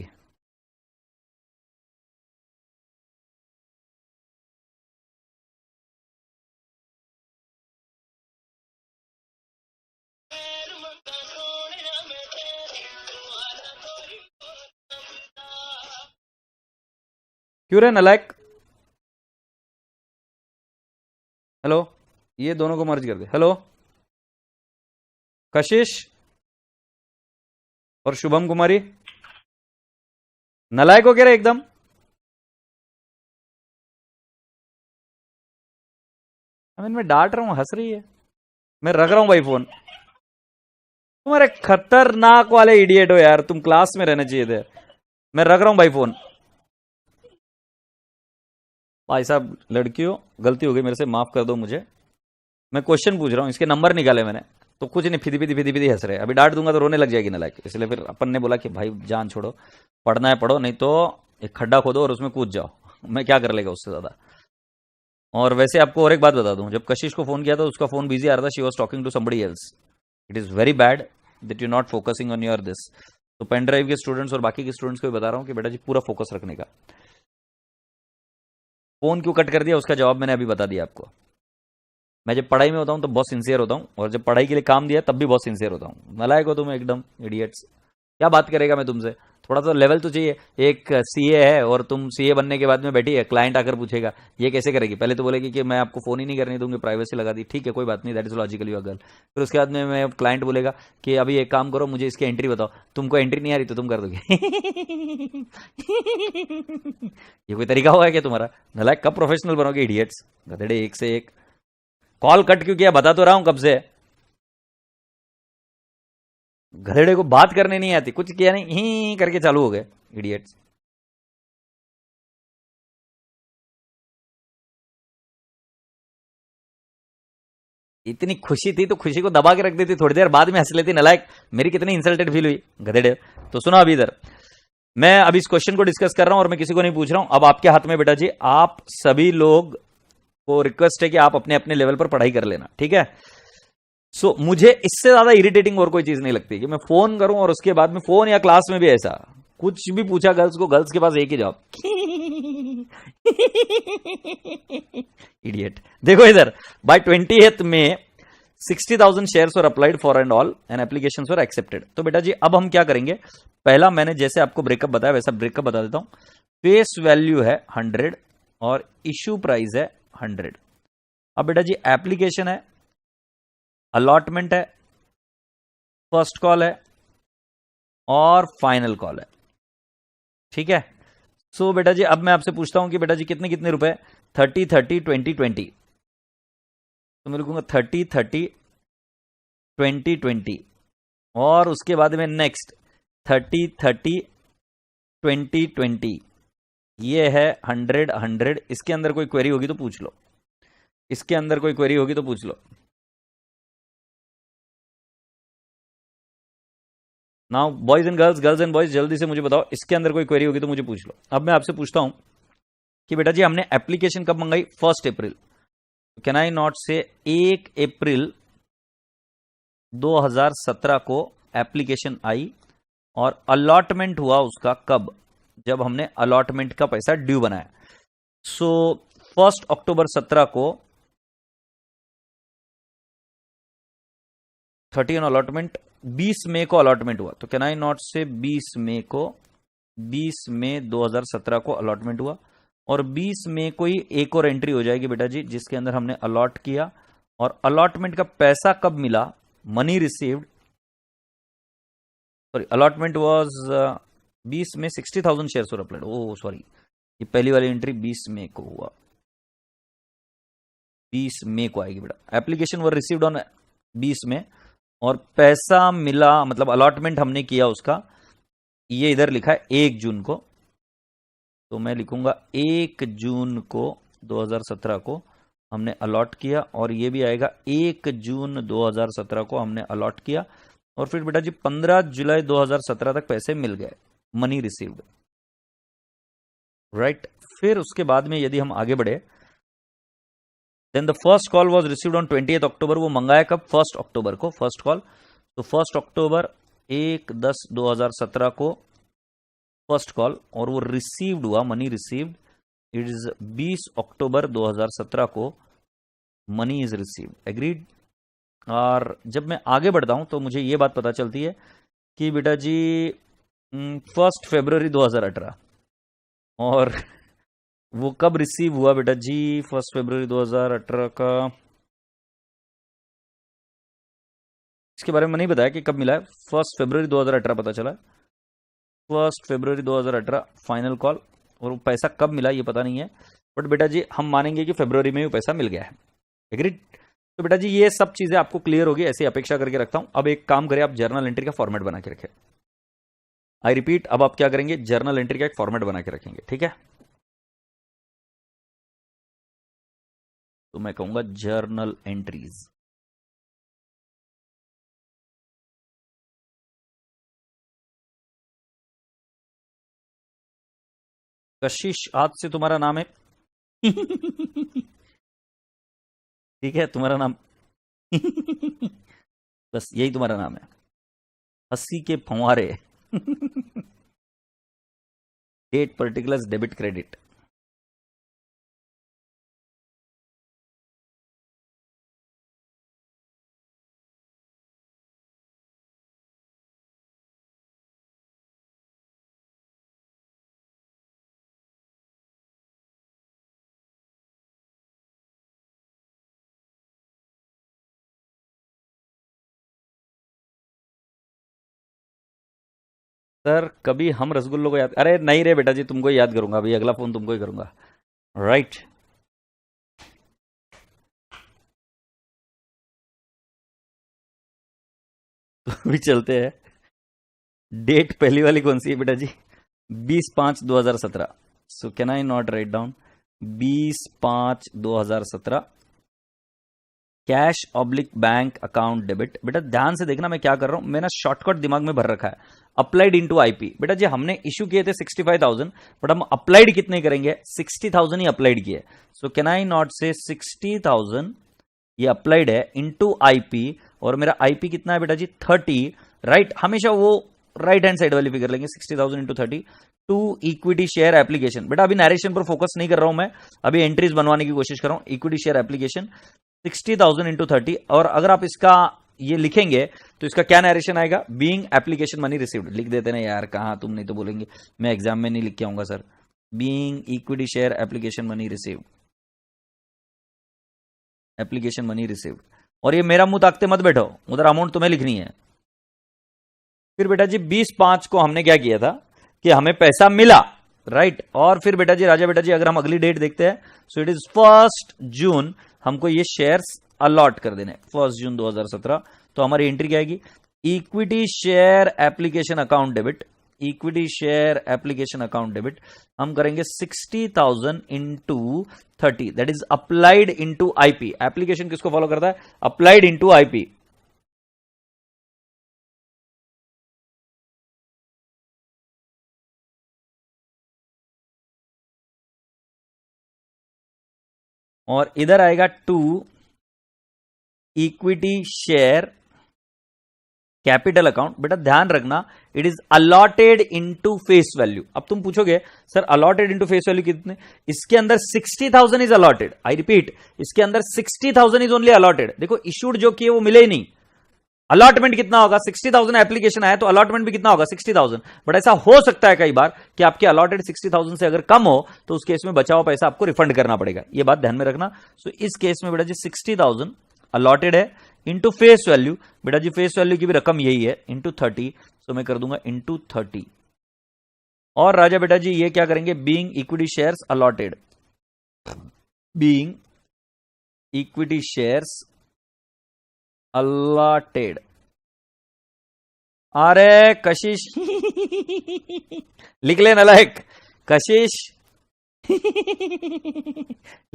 क्यों रे नलायक? हेलो, ये दोनों को मर्ज कर दे। हेलो कशिश और शुभम कुमारी। नलायक हो क्या रे एकदम? मैं डांट रहा हूं, हंस रही है। मैं रख रहा हूं भाई फोन। तुम्हारे खतरनाक वाले इडियट हो यार, तुम क्लास में रहने चाहिए थे। मैं रख रहा हूं भाई फोन। भाई साहब लड़कियों, गलती हो गई मेरे से, माफ कर दो मुझे। मैं क्वेश्चन पूछ रहा हूँ, इसके नंबर निकाले मैंने, तो कुछ नहीं, फिदी फिदी हंस रहे। अभी डांट दूंगा तो रोने लग जाएगी नालायक, इसलिए फिर अपन ने बोला कि भाई जान छोड़ो, पढ़ना है पढ़ो, नहीं तो एक खड्डा खोदो और उसमें कूद जाओ। मैं क्या कर लेगा उससे ज्यादा। और वैसे आपको और एक बात बता दूं, जब कशिश को फोन किया था उसका फोन बिजी आ रहा था, she was talking to somebody else. It is very bad that you not focusing on your this. तो पेन ड्राइव के स्टूडेंट्स और बाकी के स्टूडेंट्स को भी बता रहा हूँ कि बेटा जी पूरा फोकस रखने का। फोन क्यों कट कर दिया उसका जवाब मैंने अभी बता दिया आपको। मैं जब पढ़ाई में होता हूँ तो बहुत सिंसियर होता हूँ, और जब पढ़ाई के लिए काम दिया तब भी बहुत सिंसियर होता हूँ। नलायक हो तुम एकदम, इडियट्स। क्या बात करेगा मैं तुमसे? थोड़ा सा लेवल तो चाहिए। एक सीए है और तुम सीए बनने के बाद में बैठी है, क्लाइंट आकर पूछेगा ये कैसे करेगी, पहले तो बोलेगी कि मैं आपको फोन ही नहीं करने दूंगी, प्राइवेसी लगा दी, ठीक है कोई बात नहीं, that is logical you girl. फिर उसके बाद में मैं क्लाइंट बोलेगा कि अभी एक काम करो, मुझे इसकी एंट्री बताओ, तुमको एंट्री नहीं आ रही तो तुम कर दोगे। ये कोई तरीका होगा क्या तुम्हारा? नलायक, कब प्रोफेशनल बनोगे इडियट्स, गधेड़े एक से एक। कॉल कट क्यों किया बता तो रहा हूं कब से। गधेड़े को बात करने नहीं आती, कुछ किया नहीं, ही करके चालू हो गए इडियट्स। इतनी खुशी थी तो खुशी को दबा के रख देती, थोड़ी देर बाद में हंस लेती नलायक। मेरी कितनी इंसल्टेड फील हुई गधेड़े। तो सुनो अभी इधर, मैं अभी इस क्वेश्चन को डिस्कस कर रहा हूं और मैं किसी को नहीं पूछ रहा हूं। अब आपके हाथ में बेटा जी, आप सभी लोग को रिक्वेस्ट है कि आप अपने अपने लेवल पर पढ़ाई कर लेना, ठीक है? मुझे इससे ज्यादा इरिटेटिंग और कोई चीज नहीं लगती कि मैं फोन करूं और उसके बाद में फोन या क्लास में भी ऐसा कुछ भी पूछा गर्ल्स को, गर्ल्स के पास एक ही जवाब। इडियट। देखो इधर, बाय 20th में 60,000 shares were applied for and all and applications were accepted. तो बेटा जी अब हम क्या करेंगे, पहला मैंने जैसे आपको ब्रेकअप बताया वैसा ब्रेकअप बता देता हूं। फेस वैल्यू है 100 और इश्यू प्राइस है 100। अब बेटा जी एप्लीकेशन है, अलॉटमेंट है, फर्स्ट कॉल है और फाइनल कॉल है, ठीक है? बेटा जी अब मैं आपसे पूछता हूं कि बेटा जी कितने कितने रुपए, 30 30 20 20। तो मैं लिखूंगा 30 30 20 20 और उसके बाद में नेक्स्ट 30 30 20 20। ये है 100 100। इसके अंदर कोई क्वेरी होगी तो पूछ लो, इसके अंदर कोई क्वेरी होगी तो पूछ लो। Now boys and girls, girls and boys, जल्दी से मुझे बताओ, इसके अंदर कोई क्वेरी होगी तो मुझे पूछ लो। अब मैं आपसे पूछता हूं कि बेटा जी हमने एप्लीकेशन कब मंगाई, 1 अप्रैल। कैन आई नॉट से 1 अप्रैल 2017 को एप्लीकेशन आई और अलॉटमेंट हुआ उसका कब, जब हमने अलॉटमेंट का पैसा ड्यू बनाया। 1 अक्टूबर 17 को 30 अलॉटमेंट, 20 मई को अलॉटमेंट हुआ। तो कैन आई नॉट से 20 मई को, 20 मई 2017 को अलॉटमेंट हुआ और 20 मई को ही एक और एंट्री हो जाएगी बेटा जी जिसके अंदर हमने अलॉट किया। और अलॉटमेंट का पैसा कब मिला, money received, sorry allotment was 20 में 60,000 shares were applied. Oh sorry, ये पहली वाली एंट्री 20 मई को हुआ, 20 मई को आएगी बेटा। एप्लीकेशन वर रिसीव्ड ऑन 20 में और पैसा मिला, मतलब अलॉटमेंट हमने किया उसका, ये इधर लिखा है 1 जून को। तो मैं लिखूंगा 1 जून को 2017 को हमने अलॉट किया और ये भी आएगा 1 जून 2017 को हमने अलॉट किया। और फिर बेटा जी 15 जुलाई 2017 तक पैसे मिल गए, मनी रिसीव्ड, राइट। फिर उसके बाद में यदि हम आगे बढ़े, then the first call was received on 20 October. वो मंगाया कब, 1 अक्टूबर को फर्स्ट कॉल। तो 1 अक्टूबर 1/10/2017 को फर्स्ट कॉल, और वो रिसीव्ड हुआ, मनी रिसीव्ड, इट इज 20 अक्टूबर 2017 को मनी इज रिसीव्ड, एग्रीड। और जब मैं आगे बढ़ता हूं तो मुझे ये बात पता चलती है कि बेटा जी 1 फरवरी 2018, और वो कब रिसीव हुआ बेटा जी, 1 फरवरी 2018 का, इसके बारे में नहीं बताया कि कब मिला है। 1 फरवरी 2018 पता चला। 1 फरवरी 2018 फाइनल कॉल, और वो पैसा कब मिला ये पता नहीं है, बट बेटा जी हम मानेंगे कि फरवरी में ही पैसा मिल गया है। एग्रीड? तो बेटा जी ये सब चीजें आपको क्लियर होगी, ऐसी अपेक्षा करके रखता हूं। अब एक काम करें, आप जर्नल एंट्री का फॉर्मेट बना के रखें। आई रिपीट, अब आप क्या करेंगे, जर्नल एंट्री का एक फॉर्मेट बना के रखेंगे, ठीक है? तो मैं कहूंगा जर्नल एंट्रीज। कशिश, आज से तुम्हारा नाम है ठीक है, तुम्हारा नाम बस यही तुम्हारा नाम है, हंसी के फंवारे date particulars debit credit. Sir कभी हम रसगुल्लो को याद, अरे नहीं रे बेटा जी, तुमको ही याद करूंगा, अभी अगला फोन तुमको ही करूंगा, राइट? तो अभी चलते हैं, डेट पहली वाली कौन सी है बेटा जी? 20/5/2017। सो can I not write down 20/5/2017 cash oblique bank account debit. बेटा ध्यान से देखना मैं क्या कर रहा हूं, मैंने शॉर्टकट दिमाग में भर रखा है, अप्लाइड इनटू आईपी। बेटा जी हमने इश्यू किए थे 65,000, बट हम अप्लाइड कितने करेंगे, 60,000 ही अप्लाइड किए। सो कैन आई नॉट से 60,000 ये अप्लाइड है इनटू आईपी, और मेरा आईपी कितना है बेटा जी 30, राइट? हमेशा वो राइट हैंड साइड वाली फिगर लेंगे, 60,000 into 30 to equity share application. बेटा अभी नरेशन पर फोकस नहीं कर रहा हूं मैं, अभी एंट्रीज बनवाने की कोशिश कर रहा हूं। इक्विटी शेयर एप्लीकेशन 60,000 इंटू 30, और अगर आप इसका ये लिखेंगे तो इसका क्या नरेशन आएगा, बीइंग एप्लीकेशन मनी रिसीव्ड। लिख देते ना यार, कहां तुम नहीं तो बोलेंगे मैं एग्जाम में नहीं लिख के आऊंगा sir. Being equity share application money received, application money received. और ये मेरा मुंह ताकते मत बैठो, उधर अमाउंट तुम्हें लिखनी है। फिर बेटा जी 20/5 को हमने क्या किया था कि हमें पैसा मिला, राइट? और फिर बेटा जी राजा बेटा जी अगर हम अगली डेट देखते हैं, सो इट इज 1 जून, हमको ये शेयर्स अलॉट कर देने, 1 जून 2017। तो हमारी एंट्री क्या आएगी, equity share application account debit, equity share application account debit हम करेंगे 60,000 into 30, that is applied into IP. Application किसको फॉलो करता है, अप्लाइड इंटू आईपी। और इधर आएगा to equity share capital account. बेटा ध्यान रखना, it is allotted into face value. अब तुम पूछोगे sir allotted into face value कितने, इसके अंदर 60,000 इज अलॉटेड। आई रिपीट, इसके अंदर 60,000 इज ओनली अलॉटेड। देखो इशूड जो किए वो मिले ही नहीं, अलॉटमेंट कितना होगा, 60,000 एप्लीकेशन आया तो अलॉटमेंट भी कितना होगा, 60,000। बट ऐसा हो सकता है कई बार कि आपके अलॉटेड 60,000 से अगर कम हो तो उस केस में बचा हुआ पैसा आपको रिफंड करना पड़ेगा, ये बात ध्यान में रखना। सो इस केस में बेटा जी 60,000 अलॉटेड है इंटू फेस वैल्यू, बेटा जी फेस वैल्यू की भी रकम यही है, इंटू 30। सो मैं कर दूंगा इंटू 30। और राजा बेटा जी ये क्या करेंगे, being equity shares allotted, being equity shares allotted। अरे कशिश लिख ले नालायक, कशिश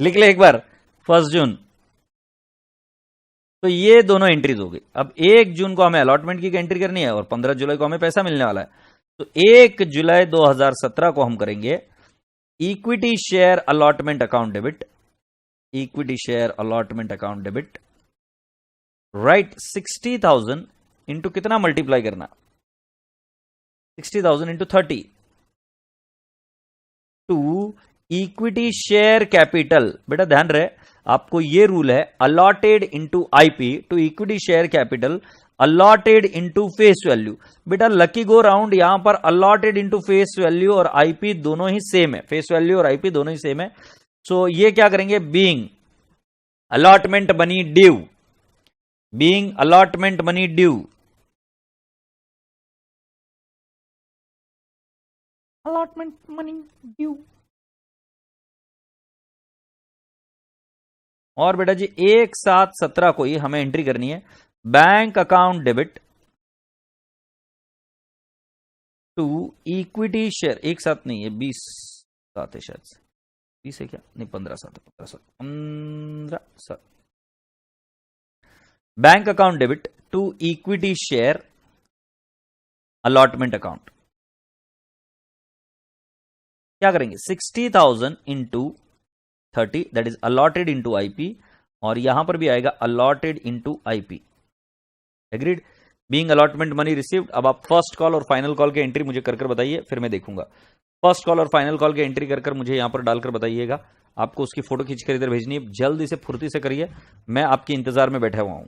लिख ले एक बार, 1 जून। तो ये दोनों एंट्रीज हो गई। अब 1 जून को हमें अलॉटमेंट की एंट्री करनी है और 15 जुलाई को हमें पैसा मिलने वाला है। तो 1 जुलाई 2017 को हम करेंगे equity share allotment account debit, equity share allotment account debit, right? 60,000 into कितना मल्टीप्लाई करना, 60,000 into 30 to equity share capital. बेटा ध्यान रहे आपको ये रूल है, allotted into IP to equity share capital, allotted into face value. बेटा लकी गो राउंड, यहां पर अलॉटेड इंटू फेस वैल्यू और आईपी दोनों ही सेम है, फेस वैल्यू और आईपी दोनों ही सेम है। सो ये क्या करेंगे, being allotment money due, being allotment money due, allotment money due. और बेटा जी 1/7/17 को ही हमें एंट्री करनी है। Bank account debit to equity share, एक साथ नहीं है, 20/7 है शायद से, 20 है क्या, नहीं 15/7 है, 15/7। Bank account debit to equity share allotment account. क्या करेंगे, 60,000 into 30 that is allotted into IP, और यहां पर भी आएगा allotted into IP. Agreed. Being allotment money received. अब आप फर्स्ट कॉल और फाइनल कॉल की एंट्री मुझे कर बताइए, फिर मैं देखूंगा। फर्स्ट कॉल और फाइनल कॉल की एंट्री कर मुझे यहां पर डालकर बताइएगा। आपको उसकी फोटो खींचकर इधर भेजनी है, जल्दी से फुर्ती से करिए, मैं आपके इंतजार में बैठा हुआ हूं।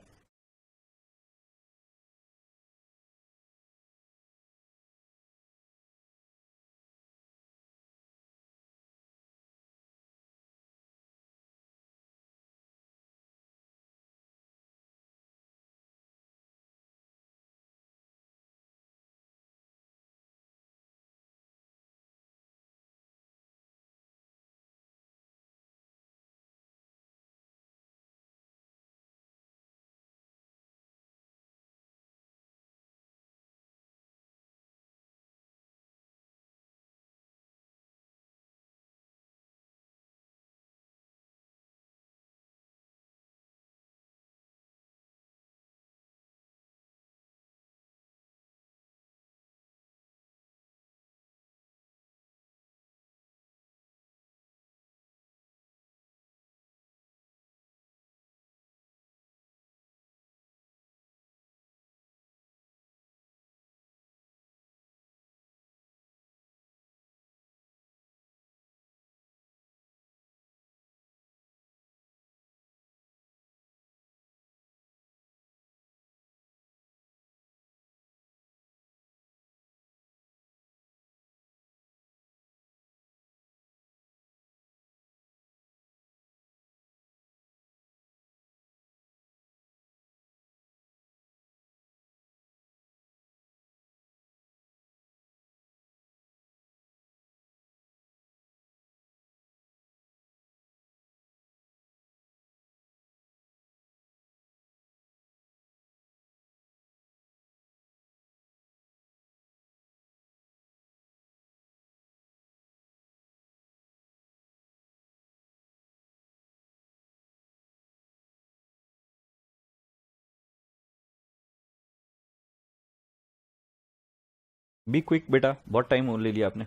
बी क्विक बेटा, बहुत टाइम ले लिया आपने,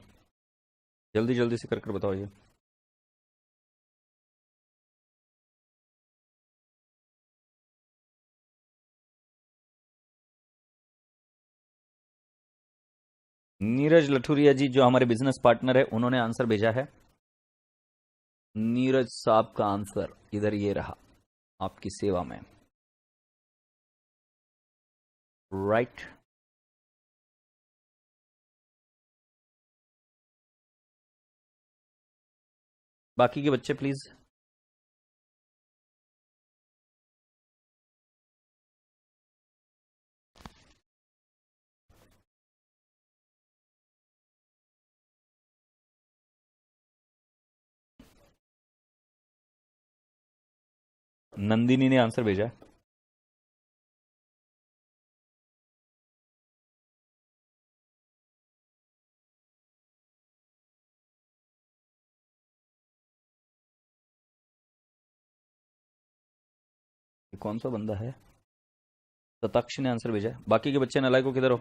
जल्दी जल्दी से कर बताओ ये। नीरज लठुरिया जी जो हमारे बिजनेस पार्टनर है, उन्होंने आंसर भेजा है। नीरज साहब का आंसर इधर ये रहा, आपकी सेवा में। राइट। बाकी के बच्चे प्लीज। नंदिनी ने आंसर भेजा है। कौन सा बंदा है, तताक्ष ने आंसर भेजा है। बाकी के बच्चे नालायकों किधर हो।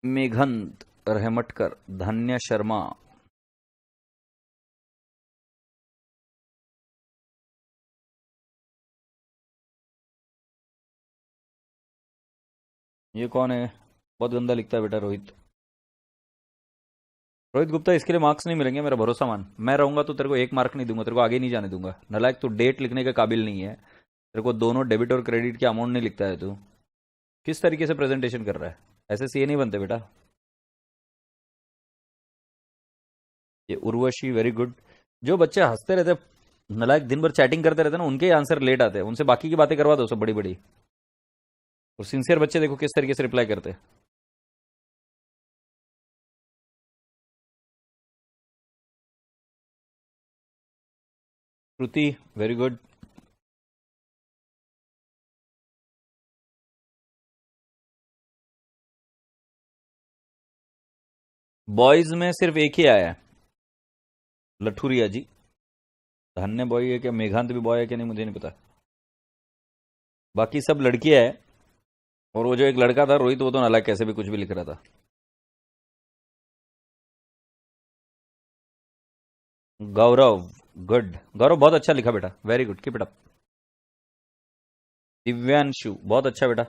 मेघंत रहमटकर, धन्य शर्मा, ये कौन है, बहुत गंदा लिखता है बेटा, रोहित। रोहित गुप्ता, इसके लिए मार्क्स नहीं मिलेंगे, मेरा भरोसा मान। मैं रहूंगा तो तेरे को 1 मार्क नहीं दूंगा, तेरे को आगे नहीं जाने दूंगा। नालायक, तू डेट लिखने के काबिल नहीं है, तेरे को दोनों डेबिट और क्रेडिट के अमाउंट नहीं लिखता है। तू किस तरीके से प्रेजेंटेशन कर रहा है, ऐसे सीए नहीं बनते बेटा। ये उर्वशी वेरी गुड। जो बच्चे हंसते रहते नालायक दिन भर चैटिंग करते रहते हैं ना, उनके आंसर लेट आते हैं, उनसे बाकी की बातें करवा दो सब बड़ी बड़ी। और सिंसियर बच्चे देखो किस तरीके से रिप्लाई करते हैं। श्रुति वेरी गुड। बॉयज में सिर्फ एक ही आया है, लठुरिया जी। धन्य बॉय है क्या, मेघांत भी बॉय है क्या नहीं मुझे नहीं पता, बाकी सब लड़कियां है। और वो जो एक लड़का था रोहित, वो तो नालायक कैसे भी कुछ भी लिख रहा था। गौरव गुड, गौरव बहुत अच्छा लिखा बेटा, very good, keep it up. Divyanshu बहुत अच्छा बेटा।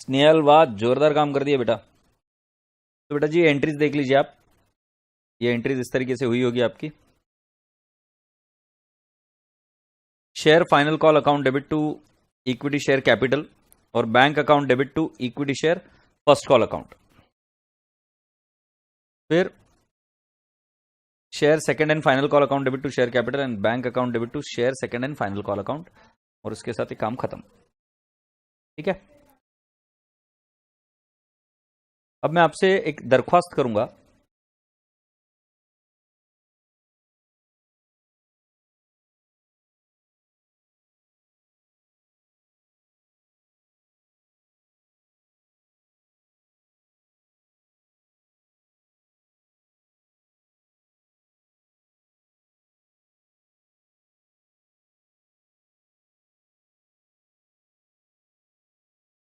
स्नेहल वाह, जोरदार काम कर दिया बेटा। तो बेटा जी एंट्रीज देख लीजिए आप, ये एंट्रीज इस तरीके से हुई होगी आपकी। Share final call account debit to equity share capital, और bank account debit to equity share first call account. फिर share second and final call account debit to share capital and bank account debit to share second and final call account, और उसके साथ ही काम खत्म। ठीक है, अब मैं आपसे एक दरख्वास्त करूंगा,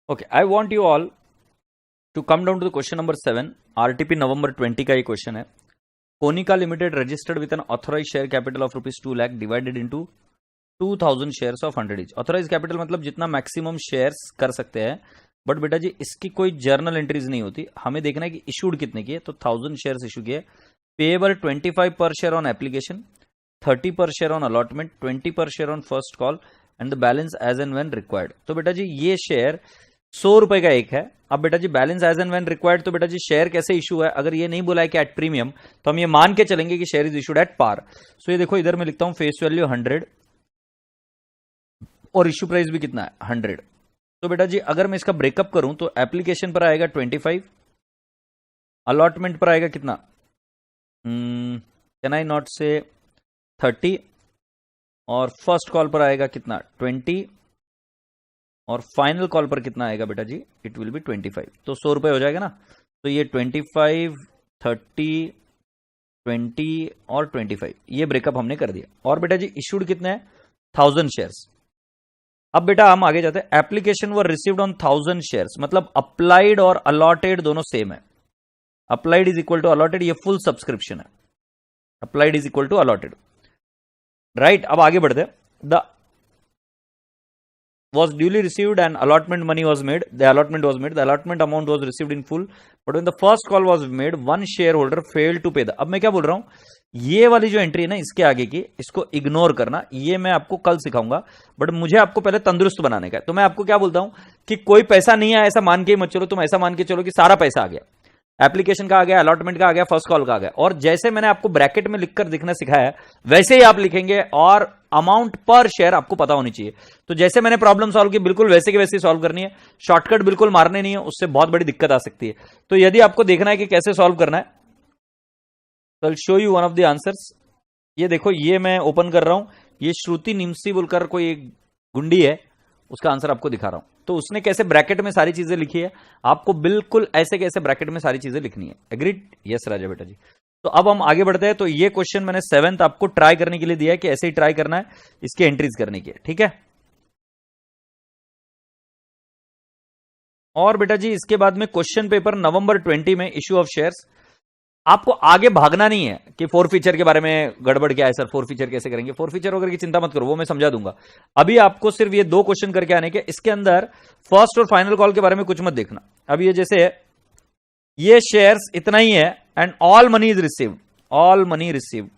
okay I want you all to come down to the question number 7। RTP November 20 का ये क्वेश्चन है। Konica limited registered with an authorise share capital of ₹2 lakh divided into 2000 shares of 100 each. Authorise capital मतलब जितना maximum shares कर सकते हैं, but बेटा जी इसकी कोई जर्नल एंट्रीज नहीं होती, हमें देखना है कि इशूड कितने की है। तो 1000 शेयर्स इशू किए, पेएबल 25 पर शेयर ऑन एप्लीकेशन, 30 पर share on allotment, 20 per share on first call and the balance as and when required. तो बेटा जी ये शेयर 100 रुपए का एक है। अब बेटा जी balance as and when required, तो बेटा जी शेयर कैसे इशू है, अगर ये नहीं बोला है कि एट प्रीमियम, तो हम ये मान के चलेंगे कि share is issued at par. So ये देखो इधर मैं लिखता हूं फेस वैल्यू 100 और इशू प्राइस भी कितना है 100। तो बेटा जी अगर मैं इसका ब्रेकअप करूं तो एप्लीकेशन पर आएगा 25, अलॉटमेंट पर आएगा कितना, कैन आई नॉट से 30, और फर्स्ट कॉल पर आएगा कितना 20, और फाइनल कॉल पर कितना आएगा बेटा जी, इट विल बी 25। तो 100 रुपए हो जाएगा ना। तो ये 25, 30, 20 और 25, ये ब्रेकअप हमने कर दिया। और बेटा जी इशूड कितने हैं 1000 शेयर्स। अब बेटा हम आगे जाते हैं। Application were received on 1000 shares, मतलब अप्लाइड और अलॉटेड दोनों सेम है। Applied is equal to allotted, ये फुल सब्सक्रिप्शन है। Applied is equal to allotted, right. अब आगे बढ़ते हैं। The was duly received and allotment money was made. The allotment was made. The allotment amount was received in full. But when the first call was made, one shareholder failed to pay the. अब मैं क्या बोल रहा हूं, ये वाली जो entry है ना इसके आगे की, इसको इग्नोर करना, ये मैं आपको कल सिखाऊंगा। बट मुझे आपको पहले तंदुरुस्त बनाने का है। तो मैं आपको क्या बोलता हूं कि कोई पैसा नहीं आया ऐसा मान के ही मत चलो, तुम ऐसा मान के चलो कि सारा पैसा आ गया, एप्लीकेशन का आ गया, अलॉटमेंट का आ गया, फर्स्ट कॉल का आ गया। और जैसे मैंने आपको ब्रैकेट में लिखकर दिखना सिखाया वैसे ही आप लिखेंगे, और अमाउंट पर शेयर आपको पता होनी चाहिए। तो जैसे मैंने प्रॉब्लम सॉल्व की बिल्कुल वैसे के वैसे सॉल्व करनी है, शॉर्टकट बिल्कुल मारने नहीं है, उससे बहुत बड़ी दिक्कत आ सकती है। तो यदि आपको देखना है कि कैसे सॉल्व करना है, तो I will show you one of the answers. ये देखो, ये मैं ओपन कर रहा हूं, ये श्रुति निम्सी बोलकर कोई एक गुंडी है, उसका आंसर आपको दिखा रहा हूं। तो उसने कैसे ब्रैकेट में सारी चीजें लिखी है, आपको बिल्कुल ऐसे कैसे ब्रैकेट में सारी चीजें लिखनी है। एग्रीड? यस राजा बेटा जी। तो अब हम आगे बढ़ते हैं। तो ये क्वेश्चन मैंने 7th आपको ट्राई करने के लिए दिया है कि ऐसे ही ट्राई करना है, इसके एंट्रीज करने की, ठीक है। और बेटा जी इसके बाद में क्वेश्चन पेपर नवंबर 20 में इश्यू ऑफ शेयर्स। आपको आगे भागना नहीं है कि फोर फीचर के बारे में गड़बड़ क्या है सर, फोर फीचर कैसे करेंगे, फोर फीचर वगैरह की चिंता मत करो, वो मैं समझा दूंगा। अभी आपको सिर्फ ये 2 क्वेश्चन करके आने के, इसके अंदर फर्स्ट और फाइनल कॉल के बारे में कुछ मत देखना। अब ये जैसे ये शेयर्स इतना ही है and all money is received, all money received,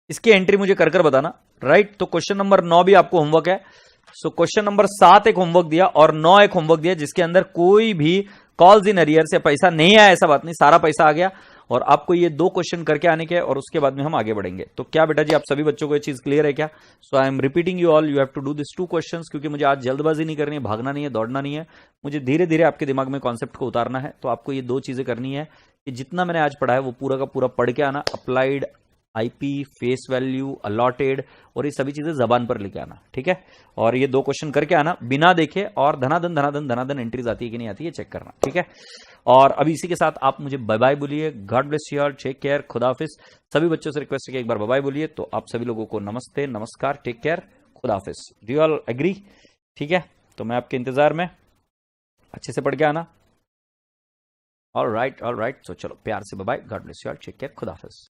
इसकी एंट्री मुझे कर बताना, राइट। तो क्वेश्चन नंबर 9 भी आपको होमवर्क है। सो क्वेश्चन नंबर 7 एक होमवर्क दिया और 9 एक होमवर्क दिया, जिसके अंदर कोई भी कॉल्स इन अरियर से पैसा नहीं आया ऐसा बात नहीं, सारा पैसा आ गया और आपको ये 2 क्वेश्चन करके आने के और उसके बाद में हम आगे बढ़ेंगे। तो क्या बेटा जी आप सभी बच्चों को ये चीज क्लियर है क्या? So I am repeating you all, you have to do this 2 questions, क्योंकि मुझे आज जल्दबाजी नहीं करनी है, भागना नहीं है, दौड़ना नहीं है, मुझे धीरे धीरे आपके दिमाग में कॉन्सेप्ट को उतारना है। तो आपको ये 2 चीजें करनी है कि जितना मैंने आज पढ़ा है वो पूरा का पूरा पढ़ के आना, applied, IP, face value, allotted और ये सभी चीजें जबान पर लेके आना, ठीक है। और ये 2 क्वेश्चन करके आना बिना देखे, और धनाधन धनाधन धनाधन एंट्रीज आती है कि नहीं आती है चेक करना, ठीक है। और अभी इसी के साथ आप मुझे बाय बाय बोलिए, God bless you all, take care, खुदा हाफिज। सभी बच्चों से रिक्वेस्ट है कि एक बार बाय बाय बोलिए। तो आप सभी लोगों को नमस्ते, नमस्कार, टेक केयर, खुदा हाफिज। Do you all agree? ठीक है, तो मैं आपके इंतजार में, अच्छे से पढ़ के आना। ऑल राइट, तो चलो प्यार से bye bye, God bless you all, take care, खुदा हाफिज।